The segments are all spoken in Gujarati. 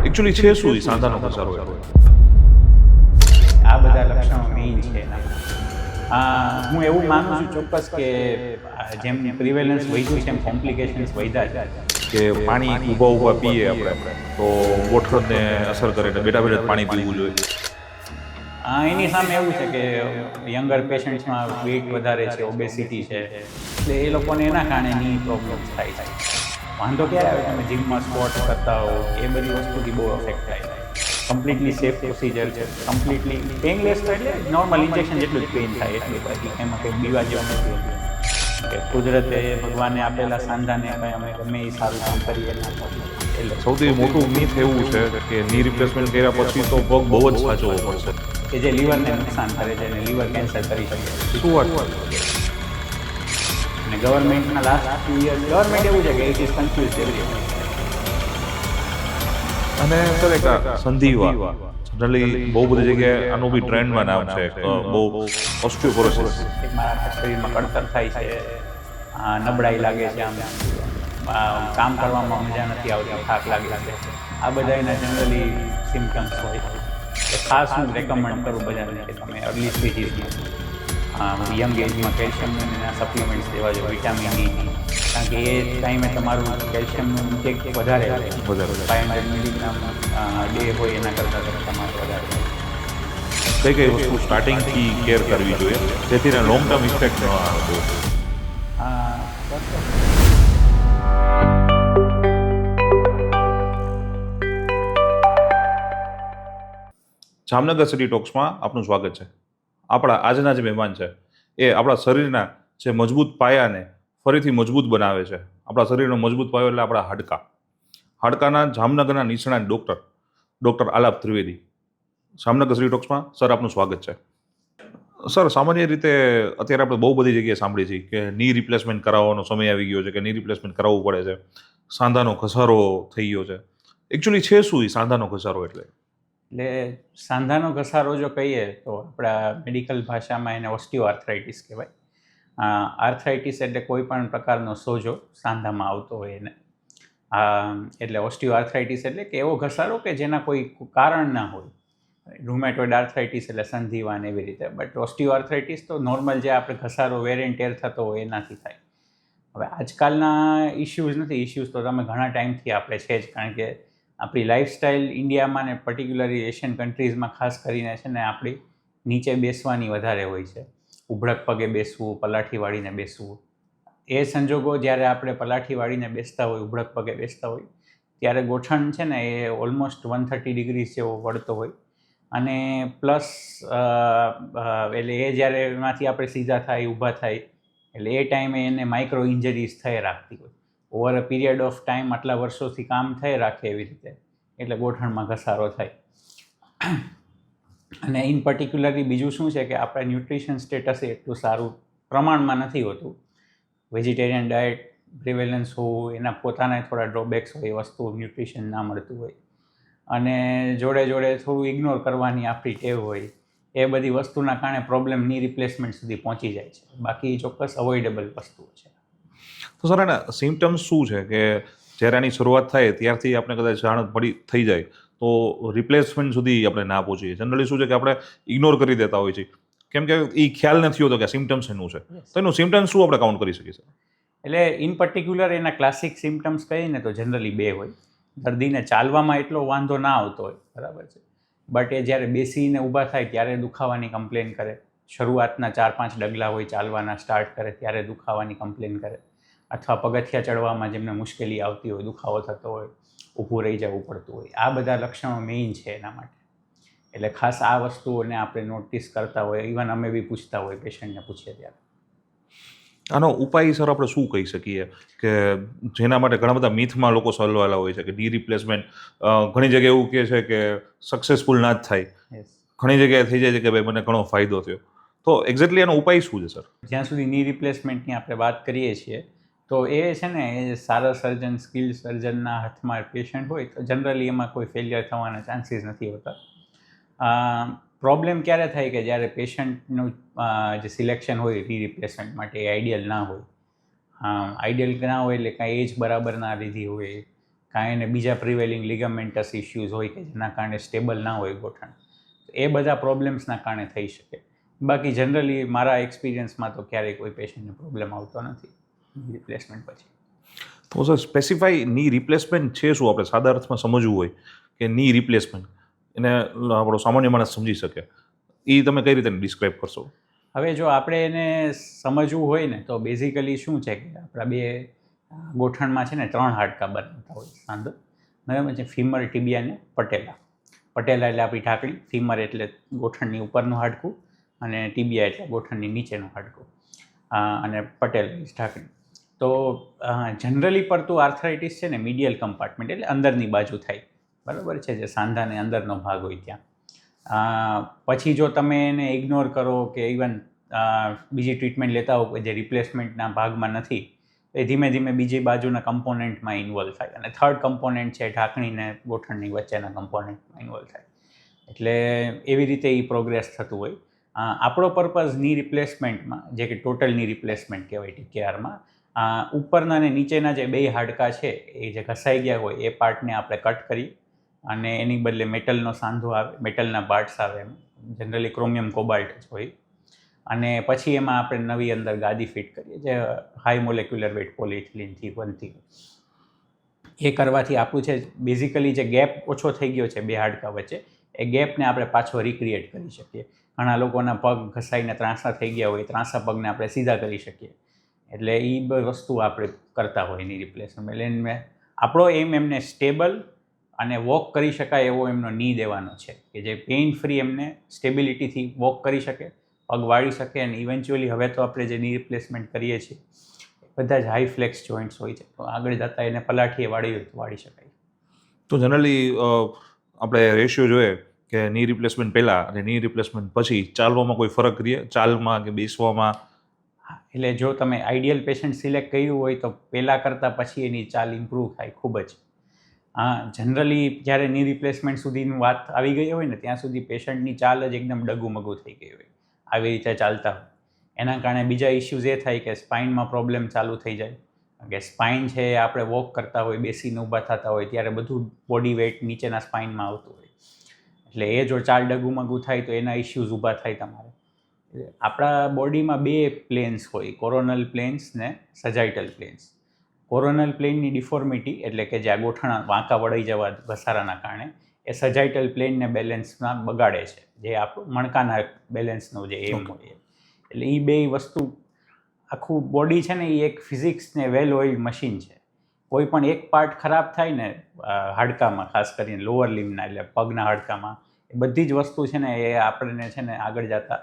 એકચ્યુઅલી છે શું એ સાંધાનો ઘસારો એટલે? આ બધા લક્ષણો મેઇન છે એના. હું એવું માનું છું ચોક્કસ કે જેમ પ્રિવેલન્સ વધ્યું છે એમ કોમ્પ્લિકેશન્સ વધ્યા છે. કે પાણી ઊભા ઊભા પીએ આપણે તો ગોઠણને અસર કરે એટલે બેઠા બેઠા જ પાણી પીવું જોઈએ. એની સામે એવું છે કે યંગર પેશન્ટ્સમાં વેઇટ વધારે છે, ઓબેસિટી છે, એટલે એ લોકોને એના કારણે ની પ્રોબ્લેમ્સ થાય છે. વાંધો ક્યારે આવે તમે જીમમાં સ્પોર્ટ કરતા હો એ બધી વસ્તુથી બહુ અફેક્ટ થાય છે. કમ્પ્લીટલી સેફ પ્રોસિજર છે, કમ્પ્લીટલી પેઇનલેસ તો એટલે નોર્મલ ઇન્જેક્શન જેટલું જ પેઇન થાય એટલું, બાકી એમાં કંઈ બીવા જેવું નથી. કે કુદરતે ભગવાને આપેલા સાંધાને કંઈ અમે ગમે એ સારું કામ કરીએ એટલે સૌથી મોટું મીથ એવું છે કે ની રિપ્લેસમેન્ટ કર્યા પછી તો પગ બહુ જ સાચવવો પડશે. કે જે લીવરને નુકસાન કરે છે અને લીવર કેન્સર કરી શકે. શું વાત છે? અને ગવર્મેન્ટના લાસ્ટ 2 યર્સ ગવર્મેન્ટ એવું છે કે ઇટ ઇઝ કન્ફ્યુઝ એવરી. અને સર એક સંધિવા જનરલી બહુ બધી જગ્યાએ આનું બી ટ્રેન્ડમાં નામ છે, બહુ ઓસ્ટિયોપોરોસિસ. મારા શરીરમાં કળતર થાય છે, નબળાઈ લાગે છે, આમ કામ કરવામાં મજા નથી આવતી, થાક લાગે છે, આ બધા એના જનરલી સિમ્પટમ્સ હોય. ખાસ હું રેકમેન્ડ કરું બધાને કે તમે અર્લી સ્ટેજીસમાં યંગ એજમાં કેલ્શિયમના સપ્લિમેન્ટ્સ લેવા જોઈએ, વિટામિન ડી, કારણ કે એ ટાઈમે તમારું કેલ્શિયમનું ઇન્ટેક વધારે આવે. 500 મિલીગ્રામ ડે હોય એના કરતાં તમારે વધારે. કઈ કઈ વસ્તુ સ્ટાર્ટિંગથી કેર કરવી જોઈએ જેથી એને લોંગ ટર્મ ઇફેક્ટ ન આવે? જામનગર સિટી ટોક્સમાં આપનું સ્વાગત છે. આપણા આજના જે મહેમાન છે એ આપણા શરીરના જે મજબૂત પાયાને ફરીથી મજબૂત બનાવે છે. આપણા શરીરનો મજબૂત પાયો એટલે આપણા હાડકાના જામનગરના નિષ્ણાત ડૉક્ટર આલાપ ત્રિવેદી. જામનગર સિટી ટોક્સમાં સર આપનું સ્વાગત છે. સર, સામાન્ય રીતે અત્યારે આપણે બહુ બધી જગ્યાએ સાંભળીએ છીએ કે ની રિપ્લેસમેન્ટ કરાવવાનો સમય આવી ગયો છે, કે ની રિપ્લેસમેન્ટ કરાવવું પડે છે, સાંધાનો ઘસારો થઈ ગયો છે. એકચ્યુઅલી છે શું એ સાંધાનો ઘસારો એટલે? એટલે સાંધાનો ઘસારો જો કહીએ તો આપણા મેડિકલ ભાષામાં એને ઓસ્ટિયોઆર્થરાઇટિસ કહેવાય. આર્થરાઇટિસ એટલે કોઈ પણ પ્રકારનો સોજો સાંધામાં આવતો હોય એને. એટલે ઓસ્ટિયોઆર્થરાઇટિસ એટલે કે એવો ઘસારો કે જેના કોઈ કારણ ના હોય. રૂમેટોઇડ આર્થરાઇટિસ એટલે સંધિવાન એવી રીતે, બટ ઓસ્ટિયોઆર્થરાઇટિસ તો નોર્મલ જે આપણે ઘસારો વેર એન્ડ ટેર થતો હોય એનાથી થાય. હવે આજકાલના ઇશ્યુઝ નથી, ઇશ્યુઝ તો તમે ઘણા ટાઈમથી આપણે છે જ, કારણ કે આપણી લાઈફસ્ટાઈલ ઇન્ડિયામાં ને પર્ટિક્યુલરલી એશિયન કન્ટ્રીઝમાં ખાસ કરીને છે ને આપણી નીચે બેસવાની વધારે હોય છે. ઉભળક પગે બેસવું, પલાઠી વાળીને બેસવું. એ સંજોગો જ્યારે આપણે પલાઠી વાળીને બેસતા હોય, ઉભળક પગે બેસતા હોય, ત્યારે ગોઠણ છે ને એ ઓલમોસ્ટ 130 ડિગ્રી જેવો વળતો હોય. અને પ્લસ એટલે એ જ્યારે એમાંથી આપણે સીધા થાય, ઊભા થાય, એટલે એ ટાઈમે એને માઇક્રો ઇન્જરીઝ થઈ રાખતી હોય. Over a period of time આટલા વર્ષોથી કામ થઈ રાખે એવી રીતે, એટલે ગોઠણમાં ઘસારો થાય. અને ઇન પર્ટિક્યુલરલી બીજું શું છે કે આપણે ન્યુટ્રિશન સ્ટેટસ એટલું સારું પ્રમાણમાં નથી હોતું. વેજીટેરિયન ડાયટ પ્રિવેલન્સ હોવું એના પોતાના થોડા ડ્રોબેક્સ હોય, વસ્તુ ન્યુટ્રિશન ના મળતું હોય, અને જોડે જોડે થોડું ઇગ્નોર કરવાની આપણી ટેવ હોય, એ બધી વસ્તુના કારણે પ્રોબ્લેમ ની રિપ્લેસમેન્ટ સુધી પહોંચી જાય છે. બાકી ચોક્કસ અવોઇડેબલ વસ્તુઓ છે. તો સર, એના સિમ્ટમ્સ શું છે કે જ્યારે આની શરૂઆત થાય ત્યારથી આપણે કદાચ જાણ થઈ જાય તો રિપ્લેસમેન્ટ સુધી આપણે ના પહોંચીએ? જનરલી શું છે કે આપણે ઇગ્નોર કરી દેતા હોઈએ છીએ, કેમ કે એ ખ્યાલ નથી હોતો કે સિમ્ટમ્સ એનું છે. તો એનું સિમ્ટમ્સ શું આપણે કાઉન્ટ કરી શકીએ છીએ? એટલે ઇન પર્ટિક્યુલર એના ક્લાસિક સિમ્ટમ્સ કહીએ ને તો જનરલી 2 હોય. દર્દીને ચાલવામાં એટલો વાંધો ના આવતો હોય, બરાબર છે, બટ એ જ્યારે બેસીને ઊભા થાય ત્યારે દુખાવાની કમ્પ્લેન કરે. શરૂઆતના 4-5 ડગલા હોય ચાલવાના સ્ટાર્ટ કરે ત્યારે દુખાવાની કમ્પ્લેન કરે. અથવા પગથિયા ચડવામાં જેમને મુશ્કેલી આવતી હોય, દુખાવો થતો હોય, ઊભું રહી જવું પડતું હોય, આ બધા લક્ષણો મેઇન છે એના માટે. એટલે ખાસ આ વસ્તુઓને આપણે નોટિસ કરતા હોય, ઇવન અમે બી પૂછતા હોય, પેશન્ટને પૂછીએ ત્યારે. આનો ઉપાય સર આપણે શું કહી શકીએ કે જેના માટે ઘણા બધા મીથમાં લોકો સલવાયેલા હોય છે કે ની રિપ્લેસમેન્ટ ઘણી જગ્યાએ એવું કહે છે કે સક્સેસફુલ ના જ થાય, ઘણી જગ્યાએ થઈ જાય છે કે ભાઈ મને ઘણો ફાયદો થયો. તો એક્ઝેક્ટલી એનો ઉપાય શું છે સર? જ્યાં સુધી ની રિપ્લેસમેન્ટની આપણે વાત કરીએ છીએ તો એ છે ને એ સારા સર્જન, સ્કિલ સર્જનના હાથમાં પેશન્ટ હોય તો જનરલી એમાં કોઈ ફેલિયર થવાના ચાન્સીસ નથી હોતા. પ્રોબ્લેમ ક્યારે થાય કે જ્યારે પેશન્ટનું જે સિલેક્શન હોય રી રિપ્લેસમેન્ટ માટે એ આઈડિયલ ના હોય. આઈડિયલ ના હોય એટલે કાંઈ એજ બરાબર ના લીધી હોય, કાંઈ એને બીજા પ્રિવેલિંગ લિગામેન્ટસ ઇશ્યુઝ હોય કે જેના કારણે સ્ટેબલ ના હોય ગોઠણ, એ બધા પ્રોબ્લેમ્સના કારણે થઈ શકે. બાકી જનરલી મારા એક્સપિરિયન્સમાં તો ક્યારેય કોઈ પેશન્ટને પ્રોબ્લેમ આવતો નથી રિપ્લેસમેન્ટ પછી. તો સર સ્પેસિફાઈ ની રિપ્લેસમેન્ટ છે શું? આપણે સાદા અર્થમાં સમજવું હોય કે ની રિપ્લેસમેન્ટ એને આપણો સામાન્ય માણસ સમજી શકે, એ તમે કઈ રીતે ડિસ્ક્રાઇબ કરશો? હવે જો આપણે એને સમજવું હોય ને તો બેઝિકલી શું છે કે આપણા બે ગોઠણમાં છે ને 3 હાડકાં બનતા હોય સાંધો, બરાબર છે. ફીમર, ટિબિયા ને પટેલા. પટેલા એટલે આપણી ઢાંકણી, ફીમર એટલે ગોઠણની ઉપરનું હાડકું, અને ટિબિયા એટલે ગોઠણની નીચેનું હાડકું, અને પટેલા ઢાંકણી. તો જનરલી પડતું આર્થરાઇટિસ છે ને મીડિયલ કમ્પાર્ટમેન્ટ એટલે અંદરની બાજુ થાય, બરાબર છે, જે સાંધાને અંદરનો ભાગ હોય ત્યાં. પછી જો તમે એને ઇગ્નોર કરો કે ઇવન બીજી ટ્રીટમેન્ટ લેતા હો કે જે રિપ્લેસમેન્ટના ભાગમાં નથી, એ ધીમે ધીમે બીજી બાજુના કમ્પોનન્ટમાં ઇન્વોલ્વ થાય, અને થર્ડ કમ્પોનન્ટ છે ઢાંકણીને ગોઠણની વચ્ચેના કમ્પોનન્ટમાં ઇન્વોલ્વ થાય. એટલે એવી રીતે એ પ્રોગ્રેસ થતું હોય. આપણો પર્પઝ ની રિપ્લેસમેન્ટમાં, જે કે ટોટલ ની રિપ્લેસમેન્ટ કહેવાય TKRમાં, ઉપરના અને નીચેના જે 2 હાડકાં છે એ જે ઘસાઈ ગયા હોય એ પાર્ટને આપણે કટ કરી અને એની બદલે મેટલનો સાંધો આવે, મેટલના પાર્ટ્સ આવે, એમ જનરલી ક્રોમિયમ કોબાલ્ટ જ હોય, અને પછી એમાં આપણે નવી અંદર ગાદી ફિટ કરીએ જે હાઈ મોલેક્યુલર વેટ પોલિઇથિલિનથી બનતી હોય. એ કરવાથી આપણું છે બેઝિકલી જે ગેપ ઓછો થઈ ગયો છે 2 હાડકાં વચ્ચે, એ ગેપને આપણે પાછો રિક્રિએટ કરી શકીએ. ઘણા લોકોના પગ ઘસાઈને ત્રાંસા થઈ ગયા હોય, ત્રાંસા પગને આપણે સીધા કરી શકીએ. એટલે એ વસ્તુ આપણે કરતા હોય એની રિપ્લેસમેન્ટ. એટલે આપણો એમ એમને સ્ટેબલ અને વોક કરી શકાય એવો એમનો ની દેવાનો છે, કે જે પેઇન ફ્રી એમને સ્ટેબિલિટીથી વોક કરી શકે, પગ વાળી શકે, અને ઇવેન્ચ્યુઅલી હવે તો આપણે જે ની રિપ્લેસમેન્ટ કરીએ છીએ બધા જ હાઈ ફ્લેક્સ જોઈન્ટ્સ હોય છે, તો આગળ જતાં એને પલાઠીએ વાળી શકાય. તો જનરલી આપણે રેશિયો જોઈએ કે ની રિપ્લેસમેન્ટ પહેલાં અને ની રિપ્લેસમેન્ટ પછી ચાલવામાં કોઈ ફરક રહે, ચાલમાં કે બેસવામાં? એટલે જો તમે આઈડિયલ પેશન્ટ સિલેક્ટ કર્યું હોય તો પહેલાં કરતાં પછી એની ચાલ ઇમ્પ્રૂવ થાય ખૂબ જ. જનરલી જ્યારે ની રિપ્લેસમેન્ટ સુધીની વાત આવી ગઈ હોય ને ત્યાં સુધી પેશન્ટની ચાલ જ એકદમ ડગુમગુ થઈ ગઈ હોય, આવી રીતે ચાલતા હોય. એના કારણે બીજા ઇશ્યુઝ એ થાય કે સ્પાઇનમાં પ્રોબ્લેમ ચાલુ થઈ જાય, કે સ્પાઇન છે આપણે વોક કરતા હોય, બેસીને ઊભા થતા હોય ત્યારે બધું બોડી વેઇટ નીચેના સ્પાઇનમાં આવતું હોય, એટલે એ જો ચાલ ડગુમગુ થાય તો એના ઇશ્યુઝ ઊભા થાય તમારે. આપણા બોડીમાં 2 પ્લેન્સ હોય, કોરોનલ પ્લેન્સ ને સજાઇટલ પ્લેન્સ. કોરોનલ પ્લેનની ડિફોર્મિટી એટલે કે જે આ ગોઠણ વાંકા વળાઈ જવા ઘસારાના કારણે એ સજાઇટલ પ્લેનને બેલેન્સમાં બગાડે છે, જે આપણું મણકાના બેલેન્સનો જે એમ હોય. એટલે એ 2 વસ્તુ, આખું બોડી છે ને એ એક ફિઝિક્સને વેલ ઓઇલ્ડ મશીન છે. કોઈ પણ એક પાર્ટ ખરાબ થાય ને હાડકામાં, ખાસ કરીને લોઅર લિમ્બના એટલે પગના હાડકામાં, એ બધી જ વસ્તુ છે ને એ આપણને છે ને આગળ જતા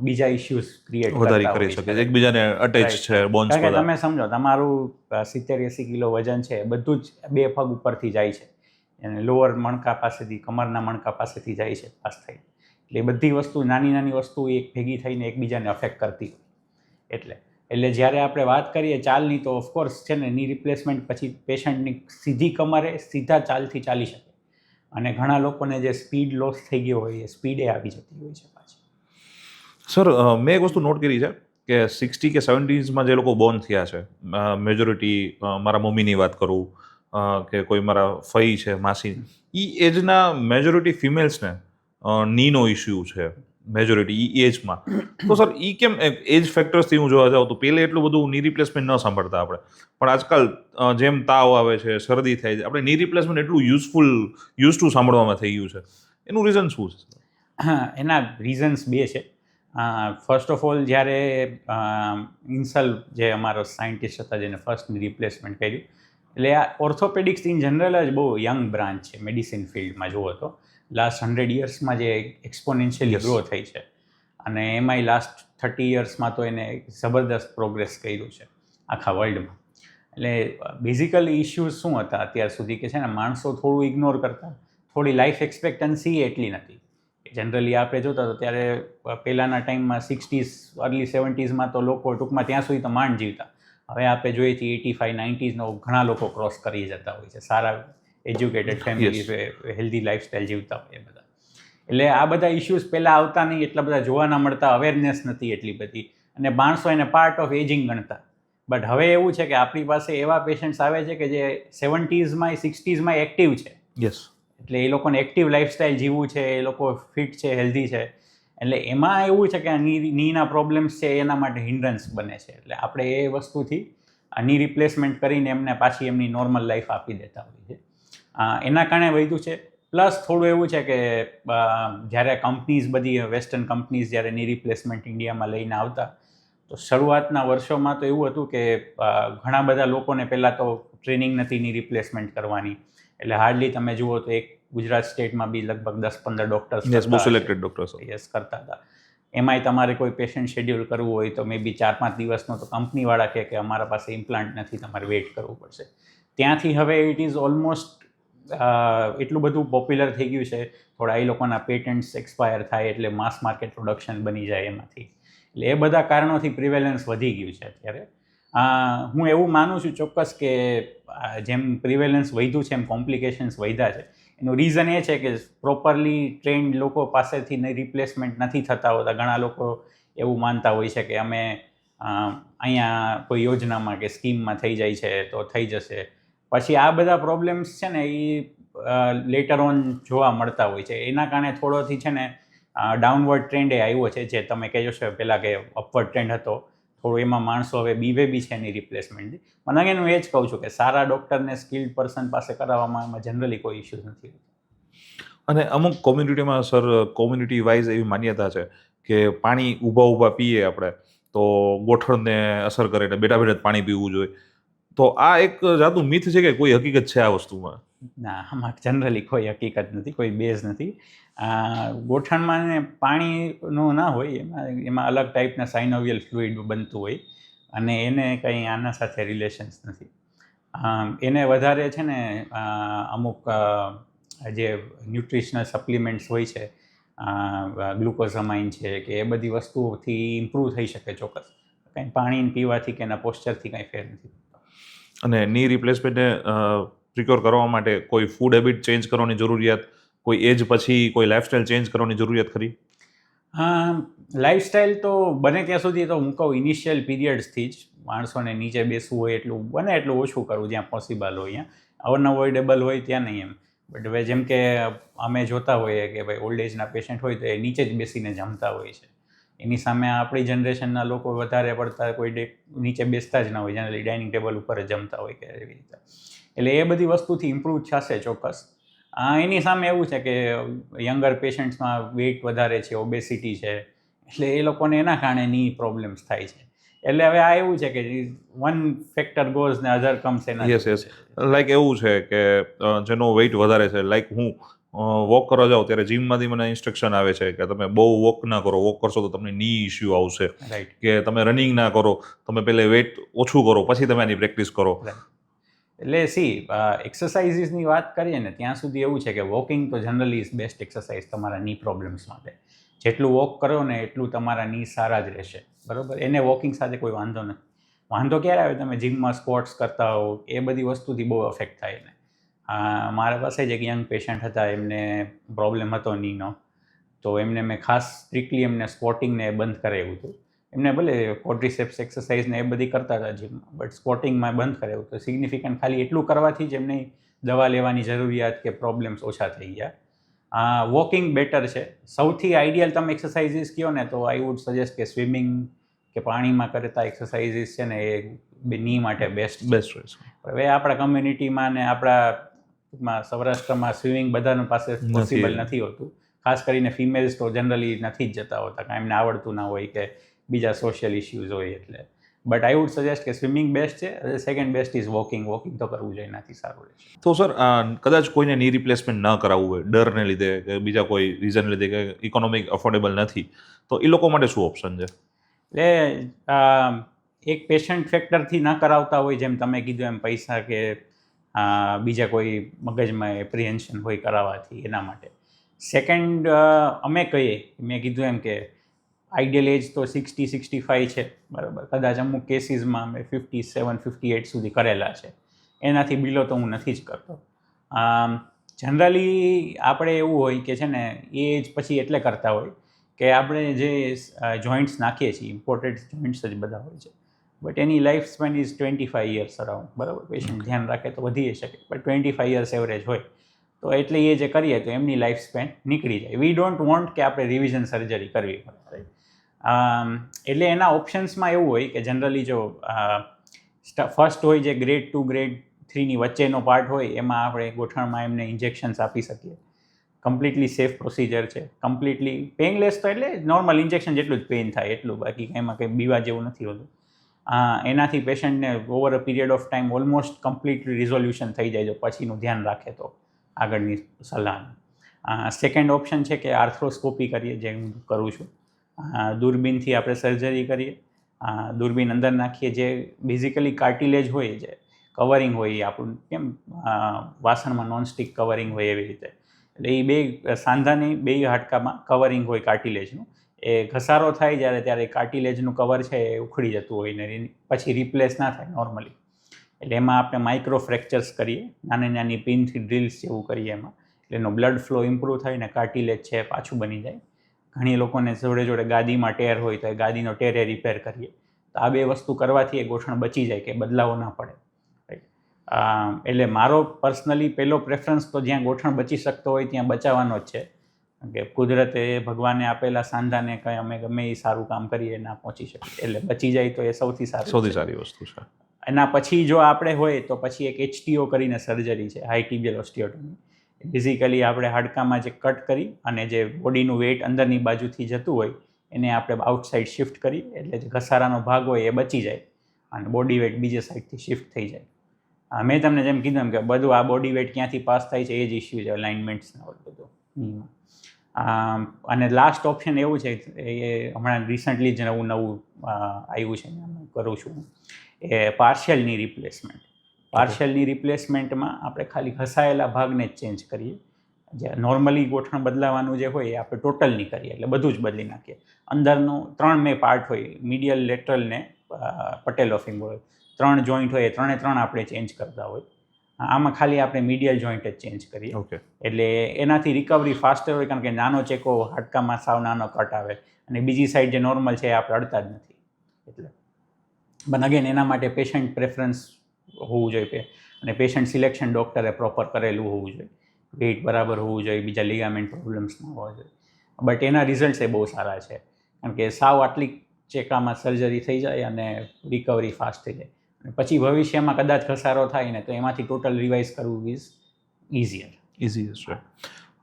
બીજા ઇશ્યુઝ ક્રિએટ વધારે કરી શકે, એકબીજાને અટેચ છે બોન્સ. કારણ કે તમે સમજો તમારું 70-80 કિલો વજન છે, બધું જ 2 પગ ઉપરથી જાય છે, અને લોઅર મણકા પાસેથી, કમરના મણકા પાસેથી જાય છે પાસ થઈ. એટલે એ બધી વસ્તુ, નાની નાની વસ્તુ એક ભેગી થઈને એકબીજાને અફેક્ટ કરતી હોય. એટલે જ્યારે આપણે વાત કરીએ ચાલની તો ઓફકોર્સ છે ને ની રિપ્લેસમેન્ટ પછી પેશન્ટની સીધી કમરે સીધા ચાલથી ચાલી શકે, અને ઘણા લોકોને જે સ્પીડ લોસ થઈ ગયો હોય એ સ્પીડે આવી જતી હોય છે પાછી. સર, મેં એક વસ્તુ નોટ કરી છે કે 60 કે 70s જે લોકો બોર્ન થયા છે, મેજોરિટી મારા મમ્મીની વાત કરું કે કોઈ મારા ફઈ છે, માસી, એ એજના મેજોરિટી ફિમેલ્સને નીનો ઇસ્યુ છે મેજોરિટી એ એજમાં. તો સર એ કેમ? એજ ફેક્ટર્સથી હું જોવા જાઉં તો પહેલે એટલું બધું ની રિપ્લેસમેન્ટ ન સાંભળતા આપણે, પણ આજકાલ જેમ તાવ આવે છે, શરદી થાય છે, આપણે ની રિપ્લેસમેન્ટ એટલું યુઝ ટુ સાંભળવામાં થઈ ગયું છે. એનું રીઝન શું છે? એના રીઝન્સ 2 છે. ફર્સ્ટ ઓફ ઓલ, જ્યારે ઇન્સલ જે અમારો સાયન્ટિસ્ટ હતા જેને ફર્સ્ટ રિપ્લેસમેન્ટ કર્યું, એટલે આ ઓર્થોપેડિક્સ ઇન જનરલ જ બહુ યંગ બ્રાન્ચ છે મેડિસિન ફિલ્ડમાં જુઓ તો. લાસ્ટ 100 યર્સમાં જે એક્સપોનેન્શિયલી ગ્રો થઈ છે, અને એમાંય લાસ્ટ 30 યર્સમાં તો એને જબરદસ્ત પ્રોગ્રેસ કર્યું છે આખા વર્લ્ડમાં. એટલે બેઝિકલી ઇશ્યુઝ શું હતા અત્યાર સુધી કે છે ને માણસો થોડું ઇગ્નોર કરતા, થોડી લાઈફ એક્સપેક્ટન્સી એટલી નથી. જનરલી આપણે જોતા તો ત્યારે પહેલાંના ટાઈમમાં 60s, અર્લી 70sમાં તો લોકો ટૂંકમાં ત્યાં સુધી તો માંડ જીવતા. હવે આપણે જોઈએ છીએ 85, 90sનો ઘણા લોકો ક્રોસ કરી જતા હોય છે, સારા એજ્યુકેટેડ ફેમિલી, હેલ્ધી લાઈફસ્ટાઈલ જીવતા હોય એ બધા. એટલે આ બધા ઇશ્યુઝ પહેલાં આવતા નહીં, એટલા બધા જોવા ના મળતા, અવેરનેસ નથી એટલી બધી, અને માણસો એને પાર્ટ ઓફ એજિંગ ગણતા. બટ હવે એવું છે કે આપણી પાસે એવા પેશન્ટ્સ આવે છે કે જે 70s 60s એક્ટિવ છે, યસ. એટલે એ લોકોને એક્ટિવ લાઈફસ્ટાઈલ જીવવું છે, એ લોકો ફિટ છે, હેલ્ધી છે, એટલે એમાં એવું છે કે આ નીના પ્રોબ્લેમ્સ છે એના માટે હિન્ડ્રન્સ બને છે. એટલે આપણે એ વસ્તુથી આ ની રિપ્લેસમેન્ટ કરીને એમને પાછી એમની નોર્મલ લાઈફ આપી દેતા હોઈએ છીએ. એના કારણે વધ્યું છે. પ્લસ થોડું એવું છે કે જ્યારે કંપનીઝ બધી વેસ્ટર્ન કંપનીઝ જ્યારે ની રિપ્લેસમેન્ટ ઇન્ડિયામાં લઈને આવતા, તો શરૂઆતના વર્ષોમાં તો એવું હતું કે ઘણા બધા લોકોને પહેલાં તો ટ્રેનિંગ નથી ની રિપ્લેસમેન્ટ કરવાની, એટલે હાર્ડલી તમે જુઓ તો એક ગુજરાત સ્ટેટમાં બી લગભગ 10-15 ડૉક્ટર્સ યસ, બહુ સિલેક્ટેડ ડૉક્ટર્સ. યસ કરતા હતા. એમાંય તમારે કોઈ પેશન્ટ શેડ્યુલ કરવું હોય તો મે બી 4-5 દિવસનો તો કંપનીવાળા કહે કે અમારા પાસે ઇમ્પ્લાન્ટ નથી, તમારે વેઇટ કરવું પડશે. ત્યાંથી હવે ઇટ ઇઝ ઓલમોસ્ટ એટલું બધું પોપ્યુલર થઈ ગયું છે, થોડા એ લોકોના પેટન્ટ્સ એક્સપાયર થાય એટલે માસ માર્કેટ પ્રોડક્શન બની જાય એમાંથી, એટલે એ બધા કારણોથી પ્રિવેલન્સ વધી ગયું છે અત્યારે. હું એવું માનું છું ચોક્કસ કે જેમ પ્રિવેલન્સ વધ્યું છે એમ કોમ્પ્લિકેશન્સ વધ્યા છે. એનું રીઝન એ છે કે પ્રોપરલી ટ્રેન્ડ લોકો પાસેથી રિપ્લેસમેન્ટ નથી થતા હોતા. ઘણા લોકો એવું માનતા હોય છે કે અમે અહીંયા કોઈ યોજનામાં કે સ્કીમમાં થઈ જાય છે તો થઈ જશે. પછી આ બધા પ્રોબ્લેમ્સ છે ને એ લેટર ઓન જોવા મળતા હોય છે. એના કારણે થોડોથી છે ને ડાઉનવર્ડ ટ્રેન્ડ એ આવ્યો છે, જે તમે કહેજો છો પહેલાં કે અપવર્ડ ટ્રેન્ડ હતો, થોડું એમાં માણસો હવે બીવે બી છે એની રિપ્લેસમેન્ટથી. મને again હું એ જ કહું છું કે સારા ડૉક્ટરને સ્કિલ્ડ પર્સન પાસે કરાવવામાં એમાં જનરલી કોઈ ઇશ્યુઝ નથી. અને અમુક કોમ્યુનિટીમાં સર, કોમ્યુનિટી વાઇઝ એવી માન્યતા છે કે પાણી ઊભા પીએ આપણે તો ગોઠણને અસર કરે, એટલે બેઠા બેઠા જ પાણી પીવું જોઈએ. તો આ એક જાતનું મિથ છે કે કોઈ હકીકત છે આ વસ્તુમાં? ના, આમાં જનરલી કોઈ હકીકત નથી, કોઈ બેઝ નથી. ગોઠણમાં ને પાણીનું ના હોય, એમાં અલગ ટાઈપના સાઇનોવિયલ ફ્લુઇડ બનતું હોય અને એને કંઈ આના સાથે રિલેશન્સ નથી. એને વધારે છે ને અમુક જે ન્યુટ્રિશનલ સપ્લિમેન્ટ્સ હોય છે, ગ્લુકોઝામાઇન છે કે એ બધી વસ્તુઓથી ઇમ્પ્રૂવ થઈ શકે ચોક્કસ. કંઈ પાણી પીવાથી કે એના પોસ્ચરથી કંઈ ફેર નથી. અને ની રિપ્લેસમેન્ટને પ્રિક્યોર કરવા માટે કોઈ ફૂડ હેબિટ ચેન્જ કરવાની જરૂરિયાત, કોઈ એજ પછી કોઈ લાઇફસ્ટાઈલ ચેન્જ કરવાની જરૂરિયાત ખરી? લાઈફસ્ટાઈલ તો બને ત્યાં સુધી તો હું કહું ઇનિશિયલ પીરિયડ્સથી જ માણસોને નીચે બેસવું હોય એટલું બને એટલું ઓછું કરવું, જ્યાં પોસિબલ હોય, ત્યાં અનઅવોઇડેબલ હોય ત્યાં નહીં એમ. બટ હવે જેમ કે અમે જોતા હોઈએ કે ભાઈ ઓલ્ડ એજના પેશન્ટ હોય તો એ નીચે જ બેસીને જમતા હોય છે. એની સામે આપણી જનરેશનના લોકો વધારે પડતા કોઈ નીચે બેસતા જ ના હોય, જનરલી ડાઇનિંગ ટેબલ ઉપર જ જમતા હોય કે એવી રીતે. એટલે એ બધી વસ્તુથી ઇમ્પ્રૂવ થશે ચોક્કસ. એની સામે એવું છે કે યંગર પેશન્ટ્સમાં વેઇટ વધારે છે, ઓબેસિટી છે, એટલે એ લોકોને એના કારણે ની પ્રોબ્લેમ્સ થાય છે. એટલે હવે આ એવું છે કે વન ફેક્ટર ગોઝ ને અધર કમ્સ એના. યસ. લાઈક એવું છે કે જેનો વેઇટ વધારે છે, લાઈક હું વોક કરવા જાઉં ત્યારે જીમમાંથી મને ઇન્સ્ટ્રક્શન આવે છે કે તમે બહુ વોક ના કરો, વોક કરશો તો તમને ની ઇસ્યુ આવશે. રાઈટ. કે તમે રનિંગ ના કરો, તમે પહેલે વેઇટ ઓછું કરો પછી તમે આની પ્રેક્ટિસ કરો. એટલે એક્સરસાઇઝીસની વાત કરીએ ને ત્યાં સુધી એવું છે કે વોકિંગ તો જનરલી ઇઝ બેસ્ટ એક્સરસાઇઝ તમારા ની પ્રોબ્લેમ્સ માટે. જેટલું વોક કરો ને એટલું તમારા ની સારા જ રહેશે, બરાબર. એને વોકિંગ સાથે કોઈ વાંધો નથી. વાંધો ક્યારે આવે, તમે જીમમાં સ્પોર્ટ્સ કરતા હો એ બધી વસ્તુથી બહુ અફેક્ટ થાય ને. મારા પાસે જ એક યંગ પેશન્ટ હતા, એમને પ્રોબ્લેમ હતો નીનો, તો એમને મેં ખાસ સ્ટ્રિક્ટલી એમને સ્ક્વોટિંગને બંધ કરાવ્યું હતું. એમને ભલે કોડ્રિસેપ્સ એક્સરસાઇઝ ને એ બધી કરતા હતા જીમમાં, બટ સ્ક્વોટિંગમાં બંધ કરાવ્યું તો સિગ્નિફિકન્ટ ખાલી એટલું કરવાથી જ એમની દવા લેવાની જરૂરિયાત કે પ્રોબ્લેમ્સ ઓછા થઈ ગયા. વોકિંગ બેટર છે. સૌથી આઈડિયલ તમે એક્સરસાઇઝીસ કહો ને તો આઈ વુડ સજેસ્ટ કે સ્વિમિંગ કે પાણીમાં કરતા એક્સરસાઇઝીસ છે ને એ ની માટે બેસ્ટ બેસ્ટ. હવે આપણા કમ્યુનિટીમાં ને આપણા સૌરાષ્ટ્રમાં સ્વિમિંગ બધાના પાસે પોસિબલ નથી હોતું. ખાસ કરીને ફિમેલ્સ તો જનરલી નથી જ જતા હોતા, કાંઈ એમને આવડતું ના હોય કે બીજા સોશિયલ ઇશ્યુઝ હોય એટલે. બટ આઈ વુડ સજેસ્ટ કે સ્વિમિંગ બેસ્ટ છે. Second best is walking. Walking તો કરવું જોઈએ, એનાથી સારું રહેશે. તો સર, કદાચ કોઈને ની રિપ્લેસમેન્ટ ન કરાવવું હોય, ડરને લીધે કે બીજા કોઈ રીઝન લીધે કે ઇકોનોમિક અફોર્ડેબલ નથી, તો એ લોકો માટે શું ઓપ્શન છે? એટલે એક પેશન્ટ ફેક્ટરથી ન કરાવતા હોય, જેમ તમે કીધું એમ પૈસા કે બીજા કોઈ મગજમાં એપ્રિહેન્શન હોય કરાવવાથી, એના માટે. સેકન્ડ, અમે કહીએ, મેં કીધું એમ કે આઈડિયલ એજ તો 60-65 છે, બરાબર. કદાચ અમુક કેસીસમાં અમે 57-58 સુધી કરેલા છે. એનાથી બિલો તો હું નથી જ કરતો. જનરલી આપણે એવું હોય કે છે ને એજ પછી એટલે કરતા હોય કે આપણે જે જોઈન્ટ્સ નાખીએ છીએ, ઇમ્પોર્ટેડ જોઈન્ટ્સ જ બધા હોય છે. But any life span is 25 years around, બરાબર. પેશન્ટ ધ્યાન રાખે તો વધી શકે, બટ 25 યર્સ એવરેજ હોય. તો એટલે એ જે કરીએ તો એમની લાઈફ સ્પેન નીકળી જાય. વી ડોન્ટ વોન્ટ કે આપણે રિવિઝન સર્જરી કરવી પડે. એટલે એના ઓપ્શન્સમાં એવું હોય કે જનરલી જો ફર્સ્ટ હોય જે ગ્રેડ 2 ગ્રેડ 3ની વચ્ચેનો પાર્ટ હોય એમાં આપણે ગોઠણમાં એમને ઇન્જેક્શન્સ આપી શકીએ. કમ્પ્લીટલી સેફ પ્રોસિજર છે, કમ્પ્લીટલી પેઇનલેસ. તો એટલે નોર્મલ ઇન્જેક્શન જેટલું જ પેઇન થાય એટલું, બાકી એમાં કંઈ બીવા જેવું નથી હોતું. એનાથી પેશન્ટને over a period of time almost completely resolution થઈ જાય જો પછીનું ધ્યાન રાખે તો આગળની સલાહ. સેકન્ડ ઓપ્શન છે કે આર્થ્રોસ્કોપી કરીએ, જે હું કરું છું. દૂરબીનથી આપણે સર્જરી કરીએ, દૂરબીન અંદર નાખીએ. જે બેઝિકલી કાર્ટિલેજ હોય, જે કવરિંગ હોય, એ આપણું કેમ વાસણમાં નોનસ્ટિક કવરિંગ હોય એવી રીતે. એટલે એ બે સાંધાની બે હાડકામાં કવરિંગ હોય કાર્ટિલેજનું. એ ઘસારો થાય જ્યારે ત્યારે કાર્ટિલેજનું કવર છે એ ઉખડી જતું હોય ને પછી રિપ્લેસ ના થાય નોર્મલી. એટલે એમાં આપણે માઇક્રો ફ્રેક્ચર્સ કરીએ, નાની નાની પિનથી ડ્રિલ્સ જેવું કરીએ એમાં. એટલે એનો બ્લડ ફ્લો ઇમ્પ્રૂવ થાય ને કાર્ટિલેજ છે પાછું બની જાય. ઘણી લોકોને જોડે જોડે ગાદીમાં ટેર હોય તો એ ગાદીનો ટેરે રિપેર કરીએ. તો આ બે વસ્તુ કરવાથી એ ગોઠણ બચી જાય કે બદલાવો ના પડે. એટલે મારો પર્સનલી પહેલો પ્રેફરન્સ તો જ્યાં ગોઠણ બચી શકતો હોય ત્યાં બચાવવાનો જ છે. કે કુદરતે ભગવાને આપેલા સાંધાને કંઈ અમે ગમે એ સારું કામ કરીએ ના પહોંચી શકીએ, એટલે બચી જાય તો એ સૌથી સારી વસ્તુ છે. એના પછી જો આપણે હોય તો પછી એક HTO કરીને સર્જરી છે, હાઈ ટિબિયલ ઓસ્ટિયોટોમી. બેઝિકલી આપણે હાડકામાં જે કટ કરી અને જે બોડીનું વેઇટ અંદરની બાજુથી જતું હોય એને આપણે આઉટસાઇડ શિફ્ટ કરી, એટલે જે ઘસારાનો ભાગ હોય એ બચી જાય અને બોડી વેઇટ બીજે સાઈડથી શિફ્ટ થઈ જાય. મેં તમને જેમ કીધું એમ કે બધું આ બોડી વેઇટ ક્યાંથી પાસ થાય છે એ જ ઇસ્યુ છે, અલાઇનમેન્ટ્સના બધું. અને લાસ્ટ ઓપ્શન એવું છે, એ હમણાં રિસન્ટલી જ નવું આવ્યું છે, હું કરું છું, એ પાર્શિયલ ની રિપ્લેસમેન્ટ. પાર્શિયલ ની રિપ્લેસમેન્ટમાં આપણે ખાલી ઘસાયેલા ભાગને જ ચેન્જ કરીએ. જે નોર્મલી ગોઠણ બદલાવાનું જે હોય એ આપણે ટોટલ નહીં કરીએ, એટલે બધું જ બદલી નાખીએ. અંદરનું 3 પાર્ટ હોય, મીડિયલ, લેટરલ ને પટેલો ફિંગર, 3 જોઈન્ટ હોય, એ 3 આપણે ચેન્જ કરતા હોય. આમાં ખાલી આપણે મીડિયલ જોઈન્ટ જ ચેન્જ કરીએ. એટલે એનાથી રિકવરી ફાસ્ટર હોય, કારણ કે નાનો ચેકો હાડકામાં સાવ નાનો કટ આવે અને બીજી સાઈડ જે નોર્મલ છે એ આપણે અડતા જ નથી. એટલે પણ અગેન એના માટે પેશન્ટ પ્રેફરન્સ હોવું જોઈએ અને પેશન્ટ સિલેક્શન ડૉક્ટરે પ્રોપર કરેલું હોવું જોઈએ, વેઇટ બરાબર હોવું જોઈએ, બીજા લિગામેન્ટ પ્રોબ્લેમ્સ ના હોવા જોઈએ. બટ એના રિઝલ્ટ્સ એ બહુ સારા છે, કારણ કે સાવ આટલી ચેકામાં સર્જરી થઈ જાય અને રિકવરી ફાસ્ટ થઈ જાય. પછી ભવિષ્યમાં કદાચ ઘસારો થાય ને તો એમાંથી ટોટલ રિવાઇઝ કરવું ઇઝ ઇઝીયર છે.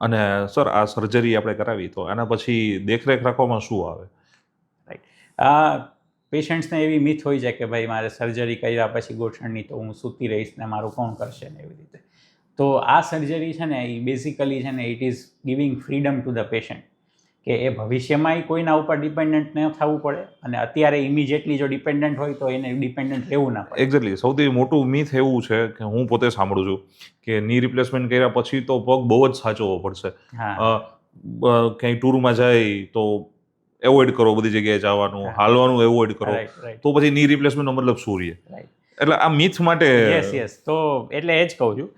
અને સર, આ સર્જરી આપણે કરાવી તો એના પછી દેખરેખ રાખવામાં શું આવે? રાઈટ. પેશન્ટ્સને એવી મિથ હોય છે કે ભાઈ મારે સર્જરી કર્યા પછી ગોઠણની તો હું સૂતી રહીશ ને મારું કોણ કરશે ને એવી રીતે. તો આ સર્જરી છે ને એ બેઝિકલી છે ને it is giving freedom to the patient, કે એ ભવિષ્યમાં કોઈના ઉપર ડિપેન્ડન્ટ ન થવું પડે અને અત્યારે ઇમિડિયેટલી જો ડિપેન્ડન્ટ હોય તો એને ડિપેન્ડન્ટ રહેવું ના પડે. એક્ઝેક્ટલી. સૌથી મોટું મિથ એવું છે કે હું પોતે સાંભળું છું કે ની રિપ્લેસમેન્ટ કર્યા પછી તો પગ બહુ જ સાચવવો પડશે. ક્યાંય ટૂરમાં જાય તો એવોઇડ કરો, બધી જગ્યાએ જવાનું, હાલવાનું એવોઇડ કરો. તો પછી ની રિપ્લેસમેન્ટનો મતલબ શું રહે? એટલે આ મિથ માટે યસ. તો એટલે એ જ કહું છું,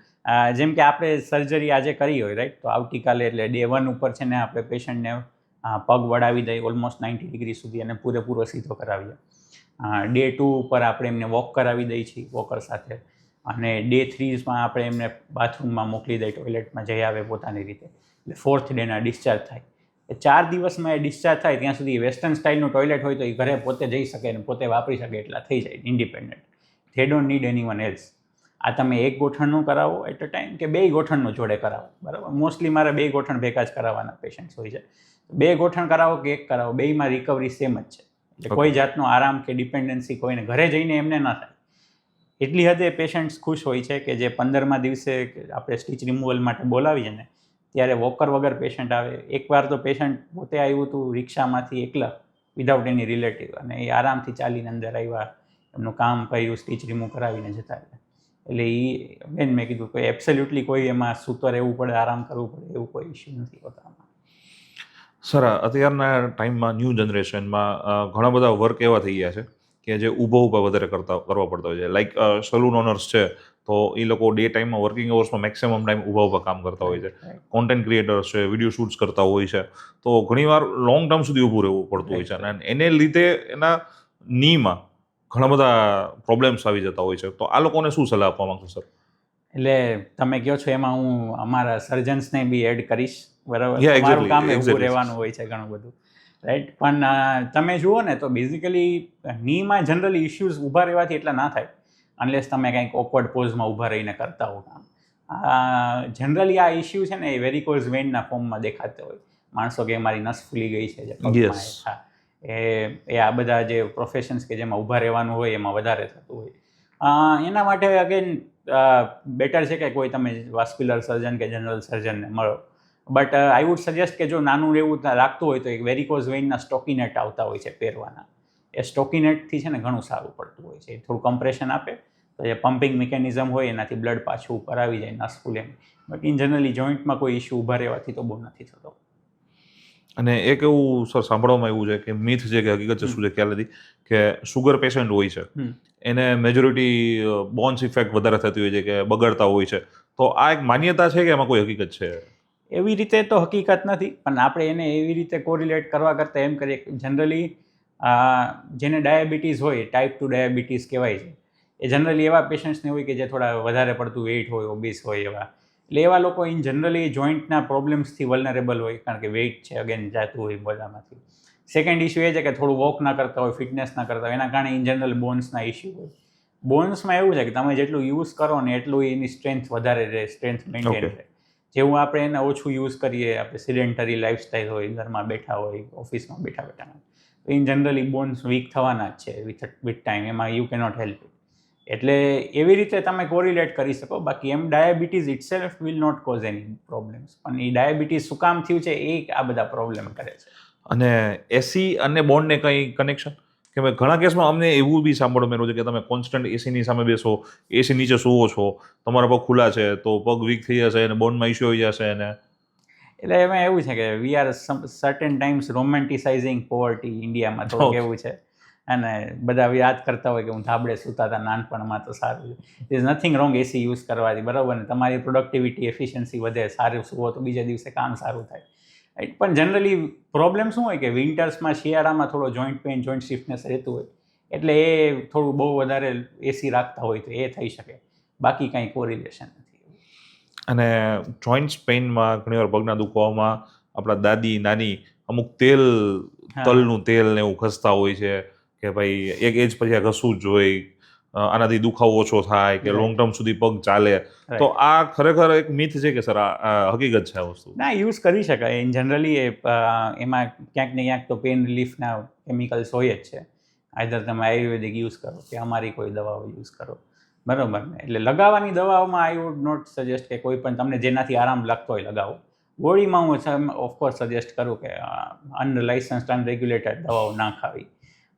જેમ કે આપણે સર્જરી આજે કરી હોય, રાઈટ, તો આવતીકાલે એટલે ડે 1 ઉપર છે ને આપણે પેશન્ટને પગ વળાવી દઈએ ઓલમોસ્ટ 90 ડિગ્રી સુધી અને પૂરેપૂરો સીધો કરાવીએ. ડે 2 ઉપર આપણે એમને વોક કરાવી દઈએ છીએ વોકર સાથે, અને ડે 3માં આપણે એમને બાથરૂમમાં મોકલી દઈએ, ટોયલેટમાં જઈ આવે પોતાની રીતે. એટલે 4th ડેના ડિસ્ચાર્જ થાય. 4 દિવસમાં એ ડિસ્ચાર્જ થાય ત્યાં સુધી વેસ્ટર્ન સ્ટાઇલનું ટોયલેટ હોય તો એ ઘરે પોતે જઈ શકે અને પોતે વાપરી શકે એટલા થઈ જાય independent. They don't need anyone else. આ તમે એક ગોઠણનું કરાવો એટ અ ટાઈમ કે 2 ગોઠણનું જોડે કરાવો, બરાબર. મોસ્ટલી મારે 2 ગોઠણ ભેગા જ કરાવવાના પેશન્ટ્સ હોય છે. 2 ગોઠણ કરાવો કે 1 કરાવો, બેયમાં રિકવરી સેમ જ છે. એટલે કોઈ જાતનો આરામ કે ડિપેન્ડન્સી કોઈને ઘરે જઈને એમને ના થાય. એટલી હદે પેશન્ટ્સ ખુશ હોય છે કે જે 15મા દિવસે આપણે સ્ટીચ રિમૂવલ માટે બોલાવીએ ને ત્યારે વોકર વગર પેશન્ટ આવે. એકવાર તો પેશન્ટ પોતે આવ્યું હતું રિક્ષામાંથી એકલા, વિધાઉટ એની રિલેટિવ, અને એ આરામથી ચાલીને અંદર આવ્યા, એમનું કામ કર્યું, સ્ટીચ રિમૂવ કરાવીને જતા રહ્યા. એટલે એ મેં કીધું કે એબ્સોલ્યુટલી કોઈ એમાં સૂતો રહેવું પડે, આરામ કરવું પડે એવું કોઈ ઇશ્યુ નથી હોતા. સર, અત્યારના ટાઈમમાં ન્યૂ જનરેશનમાં ઘણા બધા વર્ક એવા થઈ ગયા છે કે જે ઊભા વધારે કરવા પડતા હોય છે. લાઈક સલૂન ઓનર્સ છે તો એ લોકો ડે ટાઈમમાં વર્કિંગ અવર્સમાં મેક્સિમમ ટાઈમ ઊભા કામ કરતા હોય છે. કોન્ટેન્ટ ક્રિએટર્સ છે, વિડીયો શૂટ્સ કરતા હોય છે, તો ઘણીવાર લોંગ ટર્મ સુધી ઊભું રહેવું પડતું હોય છે અને એને લીધે એના નીમાં ઘણા બધા પ્રોબ્લેમ્સ આવી જતા હોય છે, તો આ લોકોને શું સલાહ આપવા માંગશો સર? એટલે તમે કહો છો એમાં હું અમારા સર્જન્સને બી એડ કરીશ, બરાબર? Yeah, તમારું exactly, કામ ઊભું exactly. રહેવાનું હોય છે ઘણું બધું, રાઈટ? પણ તમે જુઓ ને તો બેઝિકલી નીમાં જનરલી ઇશ્યુઝ ઊભા રહેવાથી એટલા ના થાય અનલેસ તમે કંઈક ઓકવર્ડ પોઝમાં ઊભા રહીને કરતા હો કામ. જનરલી આ ઇશ્યુ છે ને એ વેરિકોઝ વેઇનના ફોર્મમાં દેખાતા હોય. માણસો કે મારી નસ ફૂલી ગઈ છે જે પગમાં, Yes. હા, એ આ બધા જે પ્રોફેશન્સ કે જેમાં ઊભા રહેવાનું હોય એમાં વધારે થતું હોય. એના માટે અગેન બેટર છે કે કોઈ તમે વાસ્ક્યુલર સર્જન કે જનરલ સર્જનને મળો. બટ આઈ વુડ સજેસ્ટ કે જો નાનું એવું લાગતું હોય તો એક વેરિકોઝ વેઇનના સ્ટોકીનેટ આવતા હોય છે પહેરવાના. એ સ્ટોકીનેટથી છે ને ઘણું સારું પડતું હોય છે. એ થોડું કમ્પ્રેશન આપે તો એ પમ્પિંગ મિકેનિઝમ હોય એનાથી બ્લડ પાછું ઉપર આવી જાય નસ ફૂલે. બાકી ઇન જનરલી જોઈન્ટમાં કોઈ ઇશ્યુ ઊભા રહેવાથી તો બહુ નથી થતો. અને એક એવું સર સાંભળવામાં આવ્યું છે કે મિથ છે કે હકીકત છે, શું છે ખ્યાલ નથી, કે શુગર પેશન્ટ હોય છે એને મેજોરિટી બોન્સ ઇફેક્ટ વધારે થતી હોય છે, કે બગડતા હોય છે, તો આ એક માન્યતા છે કે એમાં કોઈ હકીકત છે? એવી રીતે તો હકીકત નથી, પણ આપણે એને એવી રીતે કોરિલેટ કરવા કરતાં એમ કરીએ કે જનરલી જેને ડાયાબિટીસ હોય, ટાઈપ 2 ડાયાબિટીસ કહેવાય છે, એ જનરલી એવા પેશન્ટ્સને હોય કે જે થોડા વધારે પડતું વેઇટ હોય, ઓબીસ હોય એવા. એટલે એવા લોકો ઇન જનરલી જોઈન્ટના પ્રોબ્લેમ્સથી વલ્નરેબલ હોય, કારણ કે વેઇટ છે અગેન જાતું હોય બધામાંથી. સેકન્ડ ઇશ્યુ એ છે કે થોડું વોક ના કરતા હોય, ફિટનેસ ના કરતા હોય, એના કારણે ઇન જનરલ બોન્સના ઇશ્યુ હોય. બોન્સમાં એવું છે કે તમે જેટલું યુઝ કરો ને એટલું એની સ્ટ્રેન્થ વધારે રહે, સ્ટ્રેન્થ મેન્ટેન રહે. જેવું આપણે એને ઓછું યુઝ કરીએ, આપણે સિડેન્ટરી લાઈફસ્ટાઈલ હોય, ઘરમાં બેઠા હોય, ઓફિસમાં બેઠા બેઠા, તો ઇન જનરલી બોન્સ વીક થવાના જ છે વિથ ટાઈમ. એમાં યુ કેનોટ હેલ્પ ઇટ. એટલે એવી રીતે તમે કોરિલેટ કરી શકો. બાકી એમ diabetes itself will not cause any problems, પણ એ ડાયાબિટીસ શું કામ થયું છે એ આ બધા પ્રોબ્લેમ કરે છે. અને એસી અને બોન્ડને કંઈ કનેક્શન? કે ભાઈ ઘણા કેસમાં અમને એવું બી સાંભળવા મળ્યું છે કે તમે કોન્સ્ટન્ટ એસીની સામે બેસો, એસી નીચે સૂવો છો, તમારા પગ ખુલ્લા છે તો પગ વીક થઈ જશે અને બોન્ડમાં ઇશ્યુ આવી જશે. અને એટલે એમાં એવું છે કે we are certain times romanticising poverty ઇન્ડિયામાં થોડુંક એવું છે. અને બધા યાદ કરતા હોય કે હું ધાબળે સૂતા હતા નાનપણમાં તો સારું છે. Is nothing wrong AC use કરવાથી, બરાબર ને? તમારી પ્રોડક્ટિવિટી, એફિશિયન્સી વધે, સારું સૂવો તો બીજા દિવસે કામ સારું થાય, રાઈટ? પણ જનરલી પ્રોબ્લેમ શું હોય કે વિન્ટર્સમાં, શિયાળામાં થોડો જોઈન્ટ પેઇન, જોઈન્ટ સ્ટીફનેસ રહેતું હોય, એટલે એ થોડું બહુ વધારે એસી રાખતા હોય તો એ થઈ શકે. બાકી કાંઈ કોરિલેશન નથી. અને જોઈન્ટ્સ પેઇનમાં ઘણીવાર પગના દુખાવામાં આપણા દાદી નાની અમુક તેલ, તલનું તેલ ને એવું ઘસતા હોય છે કે ભાઈ એક એજ પછી આ ઘસવું જ જોઈએ, આનાથી દુખાવો ઓછો થાય, કે લોંગ ટર્મ સુધી પગ ચાલે. તો આ ખરેખર એક મિથ છે કે સર આ હકીકત છે આ વસ્તુ? ના, યુઝ કરી શકાય. ઇન જનરલી એમાં ક્યાંક ને ક્યાંક તો પેઇન રિલીફના કેમિકલ્સ હોય જ છે. આઈધર તમે આયુર્વેદિક યુઝ કરો કે અમારી કોઈ દવાઓ યુઝ કરો, બરાબર ને? એટલે લગાવવાની દવાઓમાં આઈ વુડ નોટ સજેસ્ટ કે કોઈ પણ તમને જેનાથી આરામ લાગતો હોય લગાવો. બોડીમાં હું ઓફકોર્સ સજેસ્ટ કરું કે અનલાઇસન્સ્ડ, અનરેગ્યુલેટેડ દવાઓ ના ખાવી,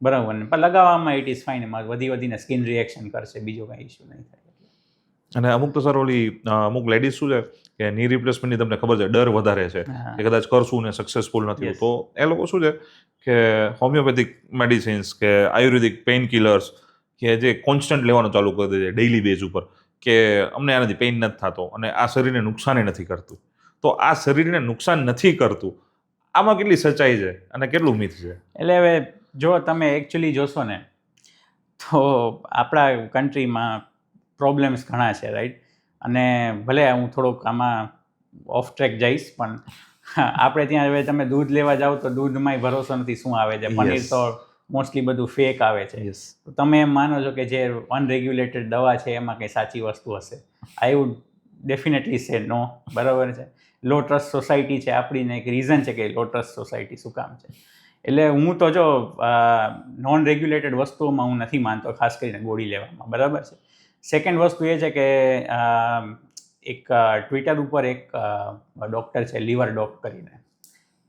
બરાબર ને? પણ લગાવવામાં ઇટ ઇઝ ફાઇન. એમાં વધીને સ્કિન રિએક્શન કરશે, બીજો કાંઈ ઇશ્યુ નહીં થાય. અને અમુક તો સર અમુક લેડીઝ શું છે કે ની રિપ્લેસમેન્ટની તમને ખબર છે, ડર વધારે છે કે કદાચ કરશું ને સક્સેસફુલ નથી. તો એ લોકો શું છે કે હોમિયોપેથિક મેડિસિન્સ કે આયુર્વેદિક પેઇન કિલર્સ કે જે કોન્સ્ટન્ટ લેવાનું ચાલુ કરી દે છે ડેઇલી બેઝ ઉપર, કે અમને આનાથી પેઇન નથી થતો અને આ શરીરને નુકસાન નથી કરતું. તો આ શરીરને નુકસાન નથી કરતું, આમાં કેટલી સચ્ચાઈ છે અને કેટલું મિથ છે? એટલે હવે જો તમે એકચ્યુઅલી જોશો ને તો આપણા કન્ટ્રીમાં પ્રોબ્લેમ્સ ઘણા છે, રાઈટ? અને ભલે હું થોડુંક આમાં ઓફ ટ્રેક જઈશ, પણ આપણે ત્યાં હવે તમે દૂધ લેવા જાઓ તો દૂધમાંય ભરોસો નથી શું આવે છે. પનીર તો મોસ્ટલી બધું ફેક આવે છે. તો તમે એમ માનો છો કે જે અનરેગ્યુલેટેડ દવા છે એમાં કંઈ સાચી વસ્તુ હશે? આઈ વુડ ડેફિનેટલી સે નો, બરાબર છે? લો ટ્રસ્ટ સોસાયટી છે આપણીને, એક રીઝન છે કે લો ટ્રસ્ટ સોસાયટી શું કામ છે. એટલે હું તો જો નોન રેગ્યુલેટેડ વસ્તુઓમાં હું નથી માનતો, ખાસ કરીને ગોળી લેવામાં, બરાબર છે? સેકન્ડ વસ્તુ એ છે કે એક ટ્વિટર ઉપર એક ડૉક્ટર છે, લીવર ડોક કરીને,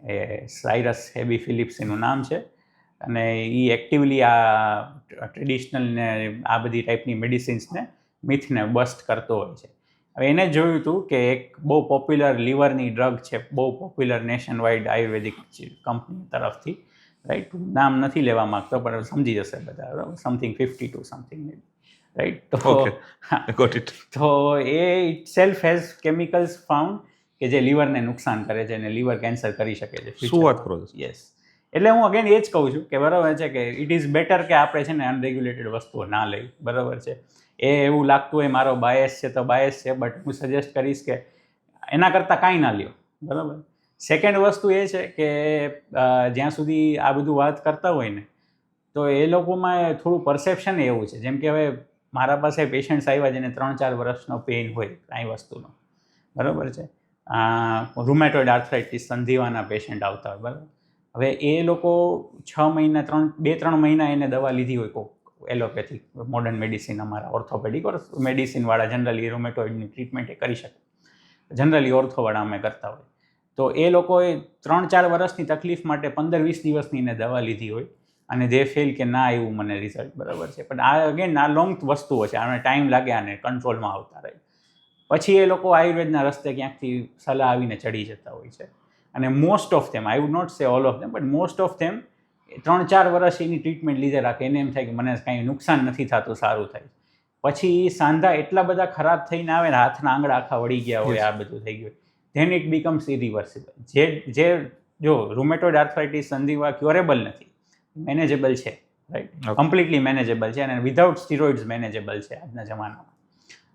એ સાયરસ હેબી ફિલિપ્સ એનું નામ છે. અને એ એક્ટિવલી આ ટ્રેડિશનલ ને આ બધી ટાઈપની મેડિસિન્સને, મિથને બસ્ટ કરતો હોય છે. હવે એને જોયું હતું કે એક બહુ પોપ્યુલર લીવરની ડ્રગ છે, બહુ popular nationwide ayurvedic company તરફથી, રાઈટ? નામ નથી લેવા માગતો પણ સમજી જશે બધા, બરાબર? Something 52 something, right? તો એ itself has chemicals found કે જે લીવરને નુકસાન કરે છે અને લીવર કેન્સર કરી શકે છે. શું વાત કરો છો? યસ. એટલે હું અગેન એ જ કહું છું કે બરાબર છે કે ઇટ ઇઝ બેટર કે આપણે છે ને અનરેગ્યુલેટેડ વસ્તુઓ ના લઈ, બરાબર છે. એ એવું લાગતું હોય મારો બાયસ છે તો બાયસ છે, બટ હું સજેસ્ટ કરીશ કે એના કરતાં કાંઈ ના લ્યો, બરાબર. સેકન્ડ વસ્તુ એ છે કે જ્યાં સુધી આ બધું વાત કરતા હોય ને તો એ લોકોમાં થોડું પરસેપ્શન એવું છે, જેમ કે હવે મારા પાસે પેશન્ટ્સ આવ્યા જેને 3-4 વર્ષનો પેઇન હોય કાંઈ વસ્તુનો, બરાબર છે. રૂમેટોઇડ આર્થરાઇટિસ સંધિવાના પેશન્ટ આવતા હોય, બરાબર. હવે એ લોકો 6 મહિના 2-3 મહિના એને દવા લીધી હોય કોઈક એલોપેથિક મોડર્ન મેડિસિન, અમારા ઓર્થોપેડિક ઓર મેડિસિનવાળા જનરલી રૂમેટોઇડની ટ્રીટમેન્ટ એ કરી શકે, જનરલી ઓર્થોવાળા અમે કરતા હોય. તો એ લોકોએ 3-4 વર્ષની તકલીફ માટે 15-20 દિવસની એને દવા લીધી હોય અને દે ફીલ કે ના એવું મને રિઝલ્ટ, બરાબર છે. પણ આ અગેન આ લોંગ વસ્તુઓ છે, આને ટાઈમ લાગે આને કંટ્રોલમાં આવતા રહે. પછી એ લોકો આયુર્વેદના રસ્તે ક્યાંકથી સલાહ આવીને ચડી જતા હોય છે. અને most of them, I would not say all of them, but most of them 3-4 વર્ષ એની ટ્રીટમેન્ટ લીધે રાખે, એને એમ થાય કે મને કાંઈ નુકસાન નથી થતું, સારું થાય. પછી સાંધા એટલા બધા ખરાબ થઈને આવે ને, હાથના આંગળા આખા વળી ગયા હોય, આ બધું થઈ ગયું, ધેન ઇટ બીકમ્સ ઇરિવર્સિબલ. જે જો રૂમેટોઇડ આર્થરાઇટિસ સંધિવા ક્યોરેબલ નથી, મેનેજેબલ છે, રાઈટ, કમ્પ્લીટલી મેનેજેબલ છે, અને વિધાઉટ સ્ટીરોઇડ્સ મેનેજેબલ છે આજના જમાનામાં,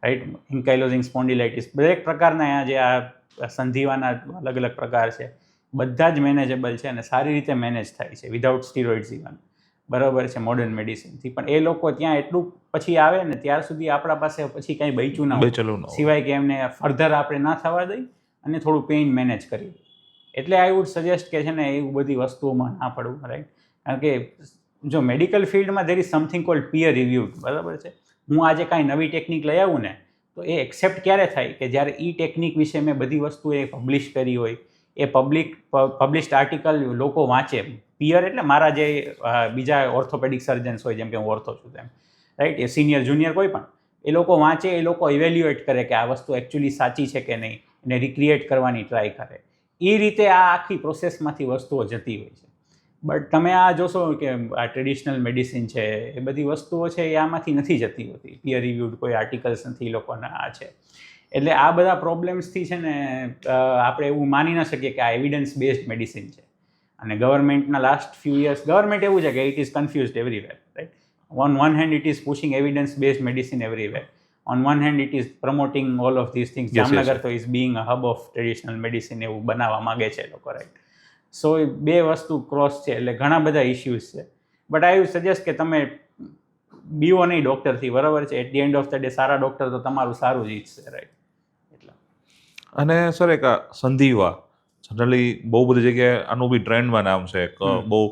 રાઈટ. એન્કાઇલોઝિંગ સ્પોન્ડિલાઇટિસ, દરેક પ્રકારના જે આ સંધિવાના અલગ અલગ પ્રકાર છે, બધા જ મેનેજેબલ છે અને સારી રીતે મેનેજ થાય છે વિધાઉટ સ્ટીરોઇડ્સ ઇવન, બરાબર છે, મોડર્ન મેડિસિનથી. પણ એ લોકો ત્યાં એટલું પછી આવે ને ત્યાર સુધી આપણા પાસે પછી કંઈ બચ્યું ના હોય, સિવાય કે એમને ફર્ધર આપણે ના થવા દઈ અને થોડું પેઇન મેનેજ કરી. એટલે આઈ વુડ સજેસ્ટ કે છે ને એવું બધી વસ્તુઓમાં ના પડવું, રાઈટ. કારણ કે જો મેડિકલ ફિલ્ડમાં દેર ઇઝ સમથિંગ કોલ્ડ પિયર રિવ્યુડ, બરાબર છે. હું આજે કાંઈ નવી ટેકનિક લઈ આવું ને તો એ એક્સેપ્ટ ક્યારે થાય કે જ્યારે એ ટેકનિક વિશે મેં બધી વસ્તુ એ પબ્લિશ કરી હોય, એ પબ્લિશ્ડ આર્ટિકલ લોકો વાંચે. પિયર એટલે મારા જે બીજા ઓર્થોપેડિક સર્જન્સ હોય, જેમ કે હું ઓર્થો છું તેમ, રાઈટ, એ સિનિયર જુનિયર કોઈ પણ, એ લોકો વાંચે, એ લોકો ઇવેલ્યુએટ કરે કે આ વસ્તુ એકચ્યુઅલી સાચી છે કે નહીં, એને રિક્રિએટ કરવાની ટ્રાય કરે. એ રીતે આ આખી પ્રોસેસમાંથી વસ્તુઓ જતી હોય છે. બટ તમે આ જોશો કે આ ટ્રેડિશનલ મેડિસિન છે, એ બધી વસ્તુઓ છે એ આમાંથી નથી જતી હોતી, પિયર રિવ્યુડ કોઈ આર્ટિકલ્સ નથી એ લોકોના આ છે. એટલે આ બધા પ્રોબ્લેમ્સથી છે ને આપણે એવું માની ન શકીએ કે આ એવિડન્સ બેઝડ મેડિસિન છે. અને ગવર્મેન્ટના લાસ્ટ ફ્યુ યર્સ, ગવર્મેન્ટ એવું છે કે it is confused everywhere, right. On one hand it is pushing evidence based medicine everywhere, on one hand it is promoting all of these things. Jamnagar તો is being a hub of traditional medicine એવું બનાવવા માગે છે લોકો, રાઈટ. સો એ બે વસ્તુ ક્રોસ છે, એટલે ઘણા બધા ઇશ્યુઝ છે. બટ આઈ વુડ સજેસ્ટ કે તમે બીઓ નહીં ડૉક્ટરથી, બરાબર છે. At the end of the day સારા ડૉક્ટર તો તમારું સારું જ ઈચ્છશે, રાઈટ. એટલે અને સર એક આ સંધિવા જનરલી બહુ બધી જગ્યાએ આનું બી ટ્રેન્ડમાં નામ છે, બહુ